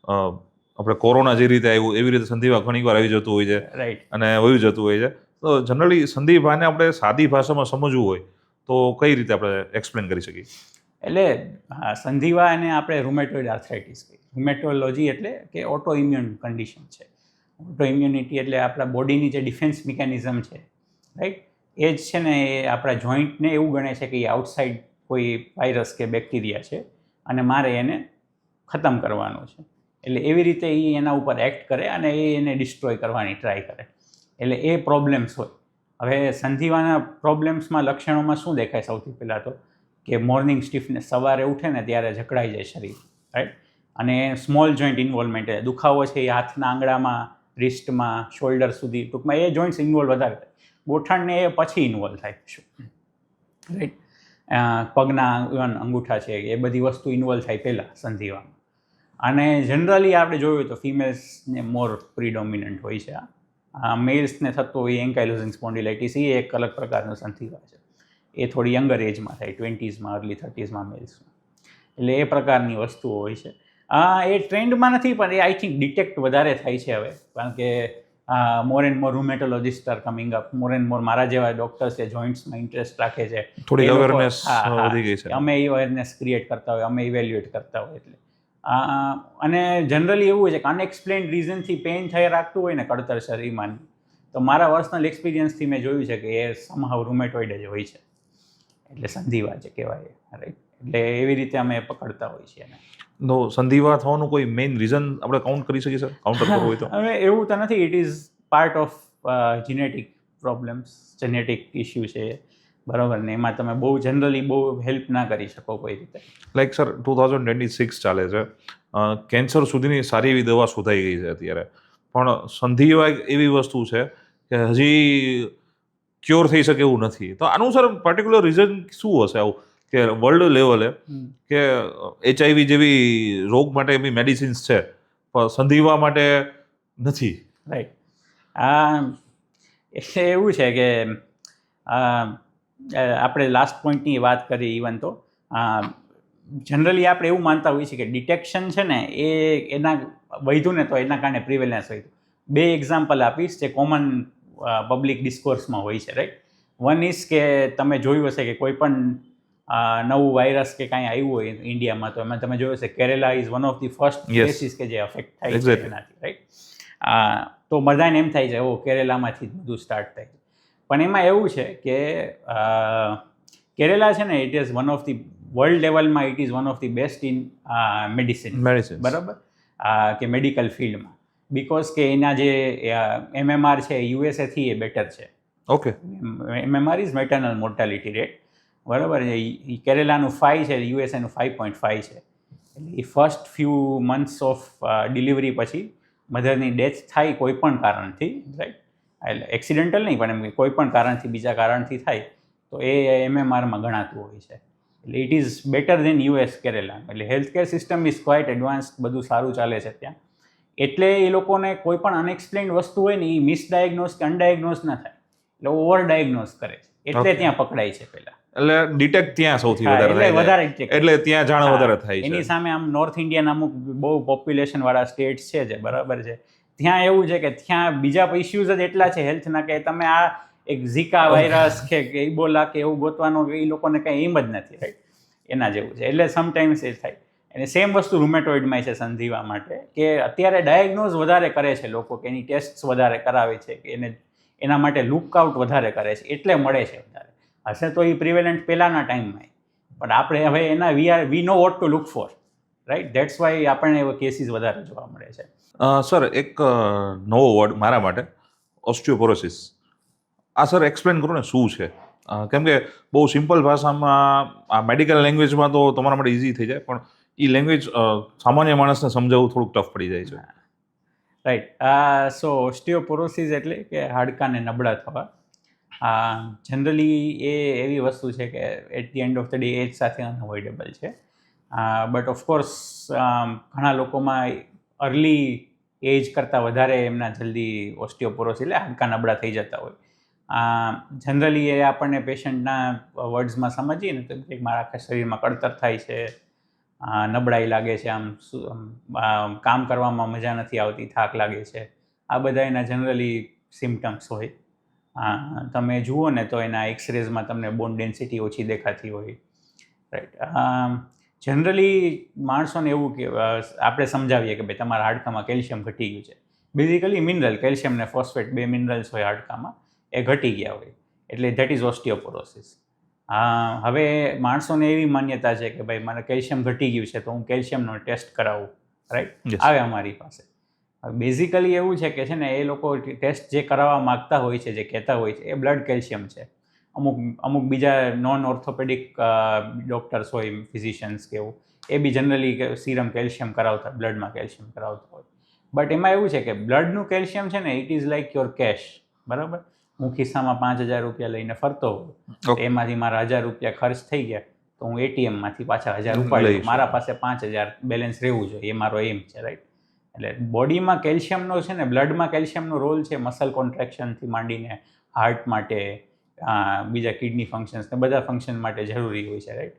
આપણે કોરોના જે રીતે આવ્યું એવી રીતે સંધિવા ઘણીવાર આવી જતું હોય છે, રાઈટ. અને વયું જતું હોય છે. તો જનરલી સંધિવાને આપણે સાદી ભાષામાં સમજવું હોય તો કઈ રીતે આપણે એક્સપ્લેન કરી શકીએ? એટલે સંધિવા એને આપણે રૂમેટોઇડ આર્થરાઇટિસ કહીએ. રૂમેટોલોજી એટલે કે ઓટો ઇમ્યુન કન્ડિશન છે. ઓટો ઇમ્યુનિટી એટલે આપણા બોડીની જે ડિફેન્સ મિકેનિઝમ છે, રાઈટ, એ જ છે ને એ આપણા જોઈન્ટને એવું ગણે છે કે એ આઉટસાઇડ કોઈ વાયરસ કે બેક્ટેરિયા છે અને મારે એને ખતમ કરવાનો છે. એટલે એવી રીતે એ એના ઉપર એક્ટ કરે અને એ એને ડિસ્ટ્રોય કરવાની ટ્રાય કરે. એટલે એ પ્રોબ્લેમ્સ હોય. હવે સંધિવાના પ્રોબ્લેમ્સમાં લક્ષણોમાં શું દેખાય? સૌથી પહેલાં તો કે મોર્નિંગ સ્ટીફનેસ, સવારે ઉઠે ને ત્યારે જકડાઈ જાય શરીર, રાઈટ. અને સ્મોલ જોઈન્ટ ઇન્વોલ્વમેન્ટ, દુખાવો છે એ હાથના આંગળામાં, રિસ્ટમાં, શોલ્ડર સુધી, ટૂંકમાં એ જોઈન્ટ્સ ઇન્વોલ્વ વધારે થાય. ગોઠણને એ પછી ઇન્વોલ્વ થાય, રાઈટ. પગના ઇવન અંગૂઠા છે એ બધી વસ્તુ ઇન્વોલ્વ થાય પહેલાં સંધિવામાં. અને જનરલી આપણે જોયું તો ફિમેલ્સને મોર પ્રિડોમિનન્ટ હોય છે. મેલ્સને થતો હોય એન્કાઇલોઝિંગ સ્પોન્ડિલાઇટિસ, એ એક અલગ પ્રકારનો સંધિવા છે. એ થોડી યંગર એજમાં થાય, 20s, અર્લી 30s મેલ્સમાં. એટલે એ પ્રકારની વસ્તુઓ હોય છે. એ ટ્રેન્ડમાં નથી, પણ એ આઈ થિંક ડિટેક્ટ વધારે થાય છે હવે, કારણ કે more and more rheumatologists are coming up, more and more મારા જેવા ડૉક્ટર્સ છે જોઈન્ટ્સમાં ઇન્ટરેસ્ટ રાખે છે, થોડી અવેરનેસ વધી ગઈ છે. અમે એ અવેરનેસ ક્રિએટ કરતા હોય, અમે ઇવેલ્યુએટ કરતા હોય. એટલે અને જનરલી એવું હોય છે કે અનએક્સપ્લેન્ડ રીઝનથી પેઇન થઈ રાખતું હોય ને કળતર શરીરમાં, તો મારા પર્સનલ એક્સપિરિયન્સથી મેં જોયું છે કે એ સમહાવ રૂમેટોઇડ જ હોય છે. એટલે સંધિવા જે કહેવાય, રાઈટ. એટલે એવી રીતે અમે પકડતા હોઈએ છીએ એને. નો સંધિવા થવાનું કોઈ મેઇન રીઝન આપણે કાઉન્ટ કરી શકીએ સર, કાઉન્ટર કરવું હોય તો? હવે એવું તો નથી. It is part of genetic problems, genetic issue છે, બરાબર ને એમાં તમે બહુ જનરલી બહુ હેલ્પ ના કરી શકો કોઈ રીતે. લાઈક સર 2026 ચાલે છે, કેન્સર સુધીની સારી એવી દવા શોધાઈ ગઈ છે અત્યારે, પણ સંધિવા એક એવી વસ્તુ છે કે હજી ક્યોર થઈ શકે એવું નથી. તો આનું સર પર્ટિક્યુલર રીઝન શું હશે આવું કે વર્લ્ડ લેવલે કે HIV જેવી રોગ માટે એવી મેડિસિન્સ છે પણ સંધિવા માટે નથી? રાઈટ. એટલે એવું છે કે આપણે લાસ્ટ પોઈન્ટની વાત કરી ઇવન તો જનરલી આપણે એવું માનતા હોઈએ છીએ કે ડિટેક્શન છે ને એ એના વધ્યું ને તો એના કારણે પ્રિવેલન્સ વધ્યું. 2 એક્ઝામ્પલ આપીશ જે કોમન પબ્લિક ડિસ્કોર્સમાં હોય છે, રાઈટ. વન ઇઝ કે તમે જોયું હશે કે કોઈ પણ નવું વાયરસ કે કાંઈ આવ્યું હોય ઇન્ડિયામાં તો એમાં તમે જોયું હશે Kerala is one of the first cases કે જે અફેક્ટ થાય છે Exactly. એનાથી, રાઈટ. તો બધાને એમ થાય છે ઓ કેરેલામાંથી જ બધું સ્ટાર્ટ થાય છે, પણ એમાં એવું છે કે કેરેલા છે ને it is one of the world લેવલમાં it is one of the best in medicine, બરાબર, કે મેડિકલ ફિલ્ડમાં, બિકોઝ કે એના જે MMR છે યુએસએથી એ બેટર છે. Okay. MMR is maternal mortality rate, બરાબર. કેરેલાનું 5 છે, યુએસએનું 5.5 છે. એટલે એ first few months of delivery પછી મધરની ડેથ થાય કોઈ પણ કારણથી, રાઈટ, એટલે એક્સિડન્ટલ નહીં પણ એમ કોઈ પણ કારણથી બીજા કારણથી થાય તો એ MMRમાં ગણાતું હોય છે. એટલે it is better than US Kerala. એટલે healthcare system is quite advanced, બધું સારું ચાલે છે ત્યાં. એટલે એ લોકોને કોઈ પણ અનએક્સપ્લેન્ડ વસ્તુ હોય ને એ મિસડાયગ્નોઝ કે અનડાયગ્નોઝ ના થાય, એટલે ઓવર ડાયગ્નોઝ કરે છે, એટલે ત્યાં પકડાય છે પહેલા. એટલે ડિટેક્ટ ત્યાં સૌથી વધારે થાય છે. વધારે detect. એટલે ત્યાં જાણ વધારે થાય છે. એની સામે આમ નોર્થ ઇન્ડિયન અમુક બહુ પોપ્યુલેશન વાળા સ્ટેટ્સ છે જે, બરાબર છે, ત્યાં એવું છે કે ત્યાં બીજા ઇશ્યુઝ જ એટલા છે હેલ્થના કે તમે આ એક ઝીકા વાયરસ કે ઇબોલા કે એવું ગોતવાનો એ લોકોને કંઈ એમ જ નથી, રાઈટ. એના જેવું છે. એટલે સમટાઈમ્સ એ થાય. અને સેમ વસ્તુ રૂમેટોઇડમાં છે સંધિવા માટે, કે અત્યારે ડાયગ્નોઝ વધારે કરે છે લોકો, કે એની ટેસ્ટ વધારે કરાવે છે, કે એને એના માટે લુકઆઉટ વધારે કરે છે, એટલે મળે છે વધારે. હશે તો એ પ્રિવેલન્ટ પહેલાંના ટાઈમમાં, પણ આપણે હવે એના we know what to look for, right. That's why આપણને એવા કેસીસ વધારે જોવા મળે છે. સર એક નવો વર્ડ મારા માટે, ઓસ્ટિયોપોરોસિસ. આ સર એક્સપ્લેન કરો ને શું છે, કેમ કે બહુ સિમ્પલ ભાષામાં આ મેડિકલ લેંગ્વેજમાં તો તમારા માટે ઇઝી થઈ જાય, પણ એ લેંગ્વેજ સામાન્ય માણસને સમજાવવું થોડુંક ટફ પડી જાય છે. રાઈટ. સો ઓસ્ટિયોપોરોસિસ એટલે કે હાડકાને નબળા થવા. જનરલી એ એવી વસ્તુ છે કે at the end of the day age સાથે અનઅવોઇડેબલ છે, બટ ઓફકોર્સ ઘણા લોકોમાં અર્લી એજ કરતાં વધારે એમના જલ્દી ઓસ્ટિયોપોરોસિસ એટલે હાડકા નબળા થઈ જતા હોય. જનરલી એ આપણને પેશન્ટના વર્ડ્સમાં સમજીએ ને તો કે મારા આખા શરીરમાં કળતર થાય છે, નબળાઈ લાગે છે, આમ કામ કરવામાં મજા નથી આવતી, થાક લાગે છે, આ બધા એના જનરલી સિમ્ટમ્સ હોય. તમે જુઓ ને તો એના એક્સરેઝમાં તમને બોન ડેન્સિટી ઓછી દેખાતી હોય, રાઈટ. જનરલી માણસોને એવું કે આપણે સમજાવીએ કે ભાઈ તમારા હાડકામાં કેલ્શિયમ ઘટી ગયું છે. બેઝિકલી મિનરલ, કેલ્શિયમ ને ફોસ્ફેટ 2 મિનરલ્સ હોય હાડકામાં, એ ઘટી ગયા હોય, એટલે ધેટ ઇઝ ઓસ્ટિયોપોરોસિસ. હવે માણસોને એવી માન્યતા છે કે ભાઈ મને કેલ્શિયમ ઘટી ગયું છે તો હું કેલ્શિયમનો ટેસ્ટ કરાવું, રાઈટ, આવે અમારી પાસે. બેઝિકલી એવું છે કે છે ને એ લોકો ટેસ્ટ જે કરાવવા માગતા હોય છે, જે કહેતા હોય છે, એ બ્લડ કેલ્શિયમ છે. અમુક બીજા નોન ઓર્થોપેડિક ડૉક્ટર્સ હોય, ફિઝિશિયન્સ કે એવું, એ બી જનરલી સીરમ કેલ્શિયમ કરાવતા, બ્લડમાં કેલ્શિયમ કરાવતા હોય. બટ એમાં એવું છે કે બ્લડનું કેલ્શિયમ છે ને it is like your cash, બરાબર. હું ખિસ્સામાં 5,000 રૂપિયા લઈને ફરતો હોઉં, એમાંથી મારા 1,000 રૂપિયા ખર્ચ થઈ ગયા તો હું ATMમાંથી પાછા 1,000 ઉપાડી, મારા પાસે 5,000 બેલેન્સ રહેવું જોઈએ, એ મારો એમ છે, રાઈટ. એટલે બોડીમાં કેલ્શિયમનો છે ને, બ્લડમાં કેલ્શિયમનો રોલ છે મસલ કોન્ટ્રેક્શનથી માંડીને હાર્ટ માટે, બીજા કિડની ફંક્શન્સ ને બધા ફંક્શન માટે જરૂરી હોય છે, રાઈટ.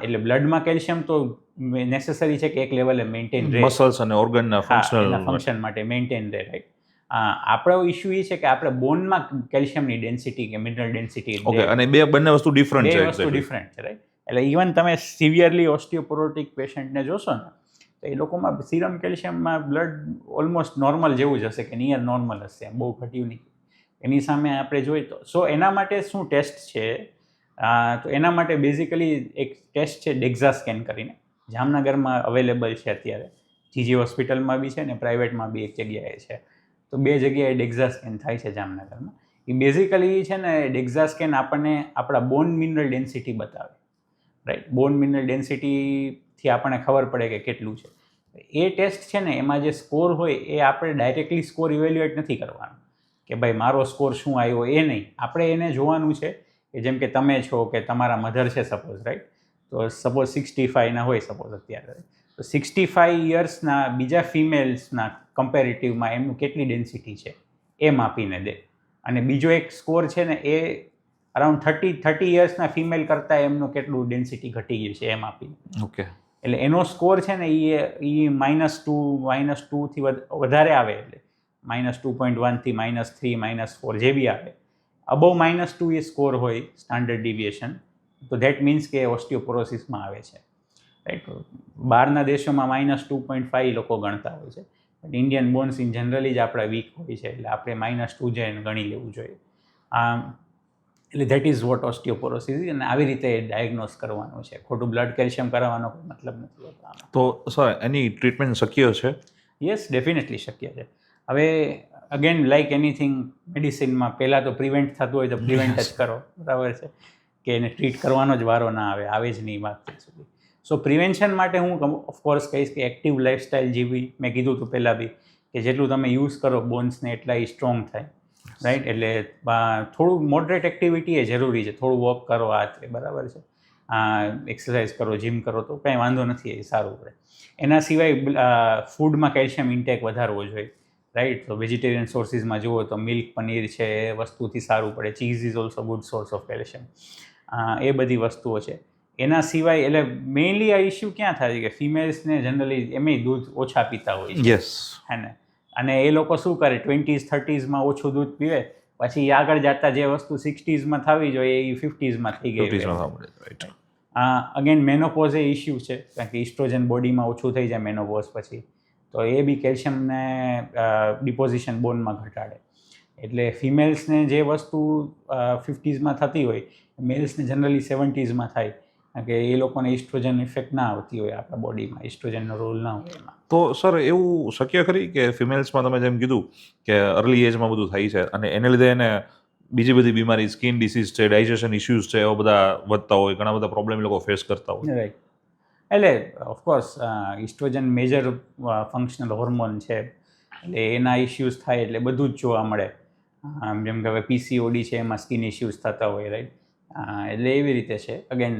એટલે બ્લડમાં કેલ્શિયમ તો નેસેસરી છે કે એક લેવલે મેન્ટેન રહે, મસલ્સ અને ઓર્ગનના ફંક્શન માટે મેન્ટેન રહે, રાઈટ. આપણો ઇશ્યુ એ છે કે આપણે બોનમાં કેલ્શિયમની ડેન્સિટી કે મિનરલ ડેન્સિટી, ઓકે, અને બંને વસ્તુ ડિફરન્ટ છે. વસ્તુ ડિફરન્ટ છે, રાઈટ. એટલે ઇવન તમે સિવિયરલી ઓસ્ટિયોપોરોટિક પેશન્ટને જોશો ને તો એ લોકોમાં સીરમ કેલ્શિયમમાં બ્લડ ઓલમોસ્ટ નોર્મલ જેવું જ હશે, કે નિયર નોર્મલ હશે, બહુ ઘટ્યું નહીં. એની સામે આપણે જોઈએ તો એના માટે શું ટેસ્ટ છે, તો એના માટે બેઝિકલી એક ટેસ્ટ છે ડેક્ઝા સ્કેન કરીને, જામનગરમાં અવેલેબલ છે અત્યારે, જીજી હોસ્પિટલમાં બી છે ને પ્રાઇવેટમાં બી એક જગ્યાએ છે. તો 2 જગ્યાએ ડેક્ઝા સ્કેન થાય છે જામનગરમાં. એ બેઝિકલી છે ને ડેક્ઝા સ્કેન આપણને આપણા બોન મિનરલ ડેન્સિટી બતાવે, રાઈટ. બોન મિનરલ ડેન્સિટીથી આપણને ખબર પડે કે કેટલું છે. એ ટેસ્ટ છે ને એમાં જે સ્કોર હોય એ આપણે ડાયરેક્ટલી સ્કોર ઇવેલ્યુએટ નથી કરવાનો કે ભાઈ મારો સ્કોર શું આવ્યો એ નહીં. આપણે એને જોવાનું છે કે જેમ કે તમે છો કે તમારા મધર છે સપોઝ, રાઈટ. તો સપોઝ 65ના હોય સપોઝ અત્યારે, તો 65 યર્સના બીજા ફિમેલ્સના કમ્પેરેટિવમાં એમનું કેટલી ડેન્સિટી છે એ માપીને દે. અને બીજો એક સ્કોર છે ને એ અરાઉન્ડ 30 યર્સના ફિમેલ કરતાં એમનું કેટલું ડેન્સિટી ઘટી ગયું છે એ માપીને. ઓકે. એટલે એનો સ્કોર છે ને એ -2થી વધારે આવે, એટલે -2.1 થી -3 -4 જે બી આવે, અબવ -2 એ સ્કોર હોય સ્ટાન્ડર્ડ ડિવિએશન, તો ધેટ મીન્સ કે ઓસ્ટિયોપોરોસિસમાં આવે છે, રાઈટ. બહારના દેશોમાં -2.5 લોકો ગણતા હોય છે, but Indian bones in generally જ આપણા વીક હોય છે, એટલે આપણે -2 જઈને ગણી લેવું જોઈએ. એટલે ધેટ ઇઝ વોટ ઓસ્ટિયોપોરોસિસ, અને આવી રીતે ડાયગ્નોઝ કરવાનું છે. ખોટું બ્લડ કેલ્શિયમ કરાવવાનો કોઈ મતલબ નથી હોતો આમાં. તો સર એની ટ્રીટમેન્ટ શક્ય છે? યસ, ડેફિનેટલી શક્ય છે. હવે અગેન લાઇક એનીથિંગ મેડિસિનમાં પહેલાં તો પ્રિવેન્ટ થતું હોય તો પ્રિવેન્ટ જ કરો, બરાબર છે, કે એને ટ્રીટ કરવાનો જ વારો ના આવે જ નહીં વાત ત્યાં સુધી. સો પ્રિવેન્શન માટે હું ઓફકોર્સ કહીશ કે એક્ટિવ લાઇફસ્ટાઇલ જીવવી. મેં કીધું હતું પહેલાં બી કે જેટલું તમે યુઝ કરો બોન્સને એટલા એ સ્ટ્રોંગ થાય, રાઈટ. એટલે થોડું મોડરેટ એક્ટિવિટી એ જરૂરી છે. થોડું વોક કરો, આ છે, બરાબર છે, એક્સરસાઇઝ કરો, જીમ કરો તો કાંઈ વાંધો નથી, એ સારું પડે. એના સિવાય ફૂડમાં કેલ્શિયમ ઇન્ટેક વધારવો જોઈએ, રાઈટ. તો વેજીટેરિયન સોર્સિસમાં જુઓ તો મિલ્ક, પનીર છે એ વસ્તુથી સારું પડે. Cheese is also good source of calcium. એ બધી વસ્તુઓ છે. એના સિવાય એટલે મેઇનલી આ ઇસ્યુ ક્યાં થાય છે કે ફિમેલ્સને જનરલી એમેય દૂધ ઓછા પીતા હોય છે, યસ. હે ને. અને એ લોકો શું કરે 20s 30sમાં ઓછું દૂધ પીવે, પછી આગળ જતા જે વસ્તુ 60sમાં થવી જોઈએ એ 50sમાં થઈ ગઈ હોય. અગેન મેનોપોઝ એ ઇસ્યુ છે, કારણ કે ઇસ્ટ્રોજન બોડીમાં ઓછું થઈ જાય મેનોપોઝ પછી, તો એ બી કેલ્શિયમને ડિપોઝિશન બોનમાં ઘટાડે. એટલે ફિમેલ્સને જે વસ્તુ 50sમાં થતી હોય મેલ્સને જનરલી 70sમાં થાય, કારણ કે એ લોકોને ઇસ્ટ્રોજન ઇફેક્ટ ના આવતી હોય આપણા બોડીમાં, ઇસ્ટ્રોજનનો રોલ ના હોય એમાં. તો સર એવું શક્ય ખરી કે ફિમેલ્સમાં તમે જેમ કીધું કે અર્લી એજમાં બધું થાય છે અને એને લીધે એને બીજી બધી બીમારી, સ્કિન ડિસીઝ છે, ડાયજેશન ઇસ્યુઝ છે, એવા બધા વધતા હોય, ઘણા બધા પ્રોબ્લેમ લોકો ફેસ કરતા હોય? રાઈટ. એટલે of course oestrogen major functional hormone છે, એટલે એના ઇસ્યુઝ થાય એટલે બધું જ જોવા મળે. જેમ કે હવે PCOD છે એમાં સ્કિન ઇસ્યુઝ થતા હોય, રાઈટ. એટલે એવી રીતે છે. અગેન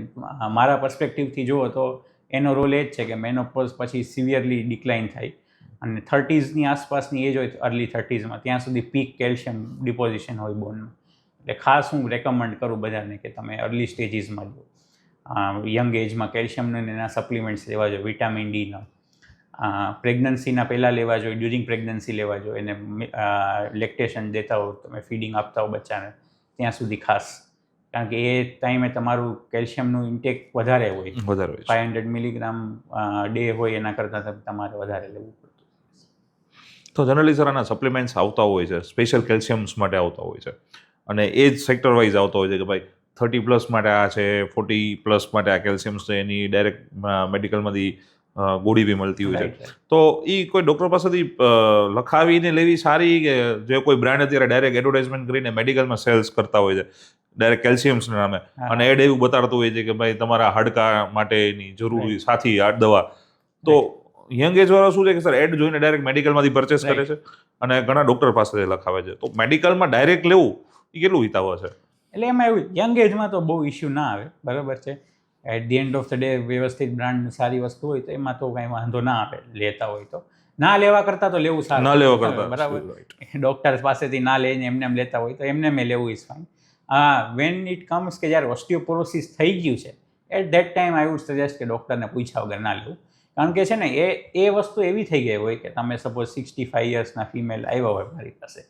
મારા પર્સપેક્ટિવથી જુઓ તો એનો રોલ એ જ છે કે મેનોપોઝ પછી સિવિયરલી ડિક્લાઇન થાય અને 30sની આસપાસની એજ હોય અર્લી 30sમાં ત્યાં સુધી પીક કેલ્શિયમ ડિપોઝિશન હોય બોનમાં. એટલે ખાસ હું રેકમેન્ડ કરું બધાને કે તમે અર્લી સ્ટેજીસમાં લો. યંગ એજમાં કેલ્શિયમને એના સપ્લિમેન્ટ્સ લેવા જોઈએ, વિટામિન ડીના. પ્રેગ્નન્સીના પહેલાં લેવા જોઈએ, ડ્યુરિંગ પ્રેગ્નન્સી લેવા જોઈએ, એને લેક્ટેશન દેતા હો, તમે ફીડિંગ આપતા હો બચ્ચાને ત્યાં સુધી ખાસ, કારણ કે એ ટાઈમે તમારું કેલ્શિયમનું ઇન્ટેક વધારે હોય, 500 મિલીગ્રામ ડે હોય, એના કરતાં તમારે વધારે લેવું પડતું. તો જનરલી સર આના સપ્લિમેન્ટ્સ આવતા હોય છે, સ્પેશિયલ કેલ્શિયમ્સ માટે આવતા હોય છે, અને એ જ સેક્ટર વાઇઝ આવતા હોય છે કે ભાઈ 30+ માટે આ છે, 40+ માટે આ કેલ્શિયમ્સ છે, એની ડાયરેક્ટ મેડિકલમાંથી ગોળી બી મળતી હોય છે. તો એ કોઈ ડૉક્ટર પાસેથી લખાવીને લેવી સારી કે જે કોઈ બ્રાન્ડ અત્યારે ડાયરેક્ટ એડવર્ટાઇઝમેન્ટ કરીને મેડિકલમાં સેલ્સ કરતા હોય છે ડાયરેક્ટ કેલ્શિયમ્સના નામે, અને એડ એવું બતાડતું હોય છે કે ભાઈ તમારા હાડકા માટેની જરૂરી સાથી આ દવા, તો યંગ એજ વાળા શું છે કે સર એડ જોઈને ડાયરેક્ટ મેડિકલમાંથી પરચેસ કરે છે અને ઘણા ડૉક્ટર પાસેથી લખાવે છે, તો મેડિકલમાં ડાયરેક્ટ લેવું એ કેટલું હિતાવહ છે? એટલે એમાં એવું યંગ એજમાં તો બહુ ઇસ્યુ ના આવે, બરાબર છે. At the end of the day વ્યવસ્થિત બ્રાન્ડ સારી વસ્તુ હોય તો એમાં તો કાંઈ વાંધો ના આવે, લેતા હોય તો. ના લેવા કરતાં તો લેવું સારું, ના લેવા કરતાં, બરાબર. ડૉક્ટર પાસેથી ના લઈને એમને એમ લેતા હોય તો એમને મેં લેવું is fine. When it comes કે જ્યારે ઓસ્ટિયોપોરોસિસ થઈ ગયું છે, at that time I would suggest કે ડૉક્ટરને પૂછ્યા વગર ના લેવું, કારણ કે છે ને એ વસ્તુ એવી થઈ ગઈ હોય કે તમે સપોઝ 65 યર્સના ફિમેલ આવ્યા હોય મારી પાસે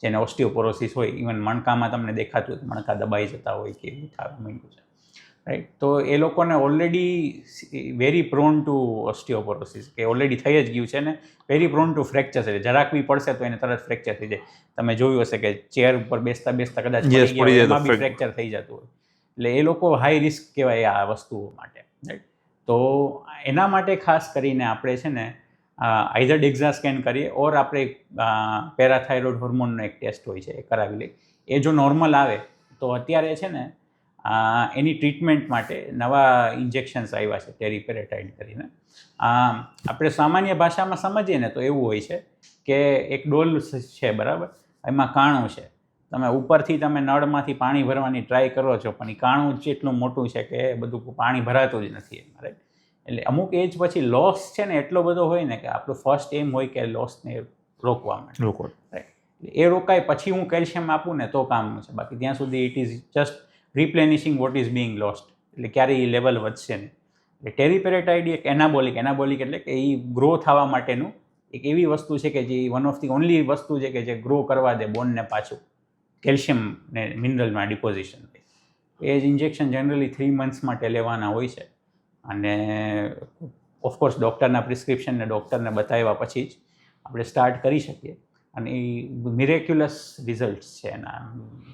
જેને ઓસ્ટિયોપોરોસિસ હોય, ઇવન મણકામાં તમને દેખાતું હોય મણકા દબાઈ જતા હોય કે એવું થવા માંડ્યું છે, રાઈટ. તો એ લોકોને already very prone to osteoporosis, કે ઓલરેડી થઈ જ ગયું છે ને વેરી પ્રોન ટુ ફ્રેક્ચર છે. જરાક બી પડશે તો એને તરત ફ્રેક્ચર થઈ જાય. તમે જોયું હશે કે ચેર ઉપર બેસતા કદાચ પડી ગયા એમાં બી ફ્રેક્ચર થઈ જતું હોય. એટલે એ લોકો હાઈ રિસ્ક કહેવાય આ વસ્તુઓ માટે, રાઈટ. તો એના માટે ખાસ કરીને આપણે છે ને આઈધર ડેક્ઝા સ્કેન કરીએ ઓર આપણે પેરાથાઇરોઇડ હોર્મોનનો એક ટેસ્ટ હોય છે એ કરાવી લઈએ. એ જો નોર્મલ આવે તો અત્યારે છે ને એની ટ્રીટમેન્ટ માટે નવા ઇન્જેક્શન્સ આવ્યા છે ટેરીપેરેટાઇડ કરીને. આપણે સામાન્ય ભાષામાં સમજીએ ને તો એવું હોય છે કે એક ડોલ છે, બરાબર, એમાં કાણું છે. તમે ઉપરથી તમે નળમાંથી પાણી ભરવાની ટ્રાય કરો છો, પણ એ કાણું જ એટલું મોટું છે કે બધું પાણી ભરાતું જ નથી એમાં, રાઈટ. એટલે અમુક એજ પછી લોસ છે ને એટલો બધો હોય ને કે આપણું ફર્સ્ટ એમ હોય કે લોસને રોકવા માટે, રાઈટ. એ રોકાય પછી હું કેલ્શિયમ આપું ને તો કામનું છે, બાકી ત્યાં સુધી it is just replenishing what is being lost. એટલે ક્યારેય એ લેવલ વધશે નહીં. એટલે ટેરીપેરેટાઇડ એક એનાબોલિક એટલે કે એ ગ્રો થવા માટેનું એક એવી વસ્તુ છે કે જે વન ઓફ ધી ઓનલી વસ્તુ છે કે જે ગ્રો કરવા દે બોનને પાછું કેલ્શિયમ ને મિનરલમાં ડિપોઝિશન. એ જ ઇન્જેક્શન જનરલી 3 months માટે લેવાના હોય છે, અને ઓફકોર્સ ડૉક્ટરના પ્રિસ્ક્રિપ્શનને ડૉક્ટરને બતાવ્યા પછી જ આપણે સ્ટાર્ટ કરી શકીએ. અને એ મિરેક્યુલસ રિઝલ્ટ છે એના,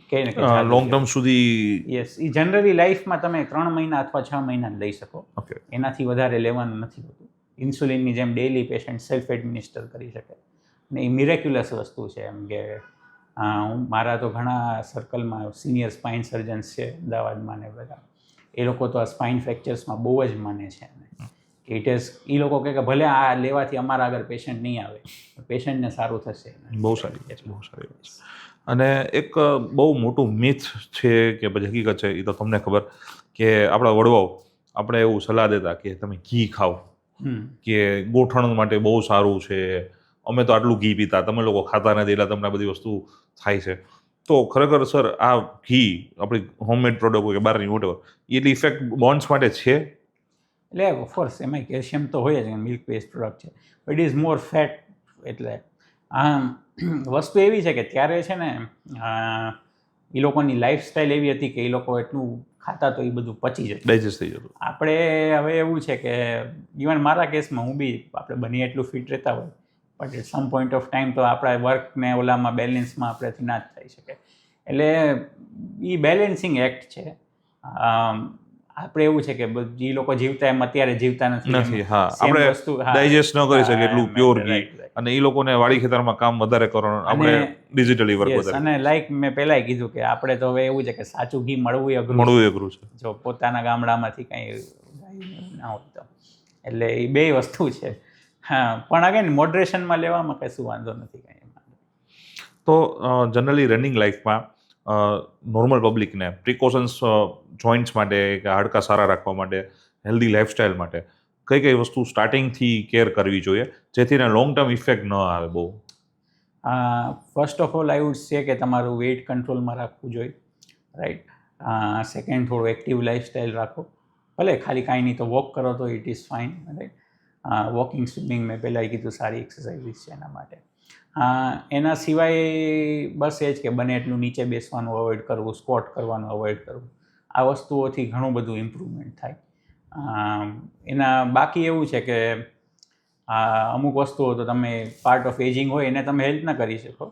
કહે ને કે લોંગ ટર્મ સુધી. યસ, એ જનરલી લાઈફમાં તમે 3 મહિના અથવા 6 મહિના જ લઈ શકો. ઓકે. એનાથી વધારે લેવાનું નથી હોતું. ઇન્સ્યુલિનની જેમ ડેઇલી પેશન્ટ સેલ્ફ એડમિનિસ્ટર કરી શકે. અને એ મિરેક્યુલસ વસ્તુ છે. એમ કે મારા તો ઘણા સર્કલમાં સિનિયર સ્પાઇન સર્જન્સ છે અમદાવાદમાં ને બધા, એ લોકો તો આ સ્પાઇન ફ્રેક્ચર્સમાં બહુ જ માને છે. કે ઇટ ઇઝ, એ લોકો કહે કે ભલે આ લેવાથી અમારા આગળ પેશન્ટ નહીં આવે, પેશન્ટને સારું થશે. બહુ સારી વાત છે, બહુ સારી વાત છે. અને એક બહુ મોટું મિથ છે કે પછી હકીકત છે, એ તો તમને ખબર, કે આપણા વડવાઓ આપણે એવું સલાહ દેતા કે તમે ઘી ખાઓ, કે ગોઠણ માટે બહુ સારું છે. અમે તો આટલું ઘી પીતા, તમે લોકો ખાતા નથી એટલે તમને બધી વસ્તુ થાય છે. તો ખરેખર સર આ ઘી આપણી હોમમેડ પ્રોડક્ટ હોય કે બહારની વોટેવર, એટલી ઇફેક્ટ બોન્સ માટે છે? એટલે ઓફકોર્સ એમાં કેલ્શિયમ તો હોય જ, મિલ્ક બેઝ પ્રોડક્ટ છે, ઇટ ઇઝ મોર ફેટ. એટલે વસ્તુ એવી છે કે ત્યારે છે ને એ લોકોની લાઈફસ્ટાઈલ એવી હતી કે એ લોકો એટલું ખાતા તો એ બધું પચી જતું, ડાયજેસ્ટ થઈ જતું. આપણે હવે એવું છે કે ઇવન મારા કેસમાં હું બી, આપણે બની એટલું ફિટ રહેતા હોય, but at some point of time તો આપણા વર્કને ઓલામાં બેલેન્સમાં આપણેથી ના જ થઈ શકે. એટલે એ બેલેન્સિંગ એક્ટ છે. આપણે એવું છે કે જે લોકો જીવતા એમ અત્યારે જીવતા નથી. હા, આપણે ડાયજેસ્ટ ન કરી શકીએ એટલું પ્યોર ઘી, અને એ લોકોને વાડી ખેતરમાં કામ વધારે કરવાનું, આપણે ડિજિટલી વર્ક વધારે. અને લાઈક મેં પહેલાં કીધું કે આપણે તો હવે એવું છે કે સાચું ઘી મળવું અઘરું છે, જો પોતાના ગામડામાંથી કંઈ ના હોય તો. એટલે એ બે વસ્તુ છે. હા, પણ અગેન મોડરેશનમાં લેવામાં કશું વાંધો નથી કંઈ એમાં. તો જનરલી રનિંગ લાઈફમાં નોર્મલ પબ્લિકને પ્રિકોશન્સ જોઈન્ટ્સ માટે કે હાડકાં સારા રાખવા માટે, હેલ્ધી લાઈફસ્ટાઈલ માટે કઈ કઈ વસ્તુ સ્ટાર્ટિંગથી કેર કરવી જોઈએ જેથી એને લોંગ ટર્મ ઇફેક્ટ ન આવે બહુ? First of all I would say કે તમારું વેઇટ કંટ્રોલમાં રાખવું જોઈએ, રાઈટ. સેકન્ડ, થોડું એક્ટિવ લાઈફસ્ટાઈલ રાખો. ભલે ખાલી કાંઈ નહીં તો વોક કરો તો it is fine, right. Walking, swimming મેં પહેલાં કીધું સારી એક્સરસાઇઝ છે એના માટે. એના સિવાય બસ એ જ કે બને એટલું નીચે બેસવાનું અવોઇડ કરવું, સ્ક્વોટ કરવાનું અવોઇડ કરવું. આ વસ્તુઓથી ઘણું બધું ઇમ્પ્રુવમેન્ટ થાય. એના બાકી એવું છે કે અમુક વસ્તુઓ તો તમે પાર્ટ ઓફ એજિંગ હોય એને તમે હેલ્પ ના કરી શકો,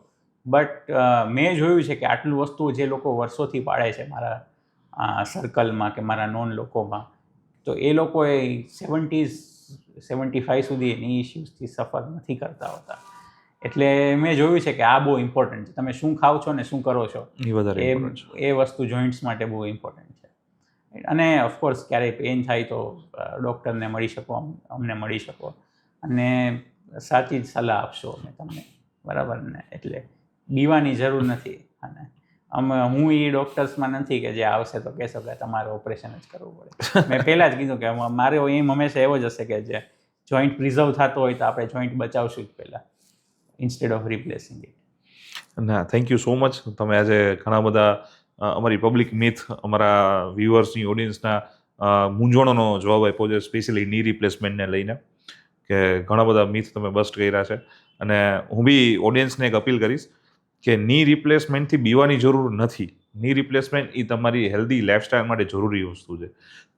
બટ મેં જોયું છે કે આટલું વસ્તુઓ જે લોકો વર્ષોથી પાડે છે મારા સર્કલમાં કે મારા નોન લોકોમાં, તો એ લોકોએ 70-75 સુધી એની ઇશ્યુઝથી સફર નથી કરતા હોતા. એટલે મેં જોયું છે કે આ બહુ ઇમ્પોર્ટન્ટ છે. તમે શું ખાઓ છો ને શું કરો છો એ વસ્તુ જોઈન્ટ્સ માટે બહુ ઇમ્પોર્ટન્ટ છે. અને ઓફકોર્સ ક્યારેય પેઇન થાય તો ડૉક્ટરને મળી શકો, અમને મળી શકો, અને સાચી જ સલાહ આપશો અમે તમને, બરાબર ને. એટલે બીવાની જરૂર નથી. અને હું એ ડૉક્ટર્સમાં નથી કે જે આવશે તો કહેશો કે તમારે ઓપરેશન જ કરવું પડે. મેં પહેલાં જ કીધું કે મારો એમ હંમેશા એવો જ હશે કે જે જોઈન્ટ પ્રિઝર્વ થતો હોય તો આપણે જોઈન્ટ બચાવશું જ પહેલાં, ઇન્સ્ટેડ ઓફ રિપ્લેસિંગ ઇટ. ના, થેન્ક યુ સો મચ. તમે આજે ઘણા બધા અમારી પબ્લિક મિથ, અમારા વ્યુઅર્સની, ઓડિયન્સના મૂંઝવણોનો જવાબ આપ્યો છે, સ્પેશિયલી ની રિપ્લેસમેન્ટને લઈને, કે ઘણા બધા મિથ તમે બસ્ટ કર્યા છે. અને હું બી ઓડિયન્સને એક અપીલ કરીશ કે ની રિપ્લેસમેન્ટથી બીવાની જરૂર નથી. ની રિપ્લેસમેન્ટ એ તમારી હેલ્ધી લાઈફસ્ટાઈલ માટે જરૂરી વસ્તુ છે.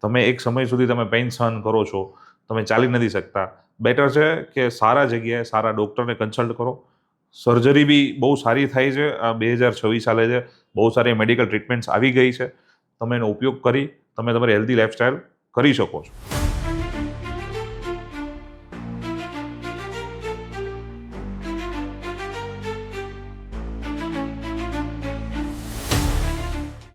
તમે એક સમય સુધી તમે પેઇન સહન કરો છો, તમે ચાલી નથી શકતા, બેટર છે કે સારા જગ્યાએ સારા ડૉક્ટરને કન્સલ્ટ કરો. સર્જરી બી બહુ સારી થાય છે. આ 2026 ચાલે છે, બહુ સારી મેડિકલ ટ્રીટમેન્ટ્સ આવી ગઈ છે. તમે એનો ઉપયોગ કરી તમે તમારી હેલ્ધી લાઈફસ્ટાઈલ કરી શકો છો.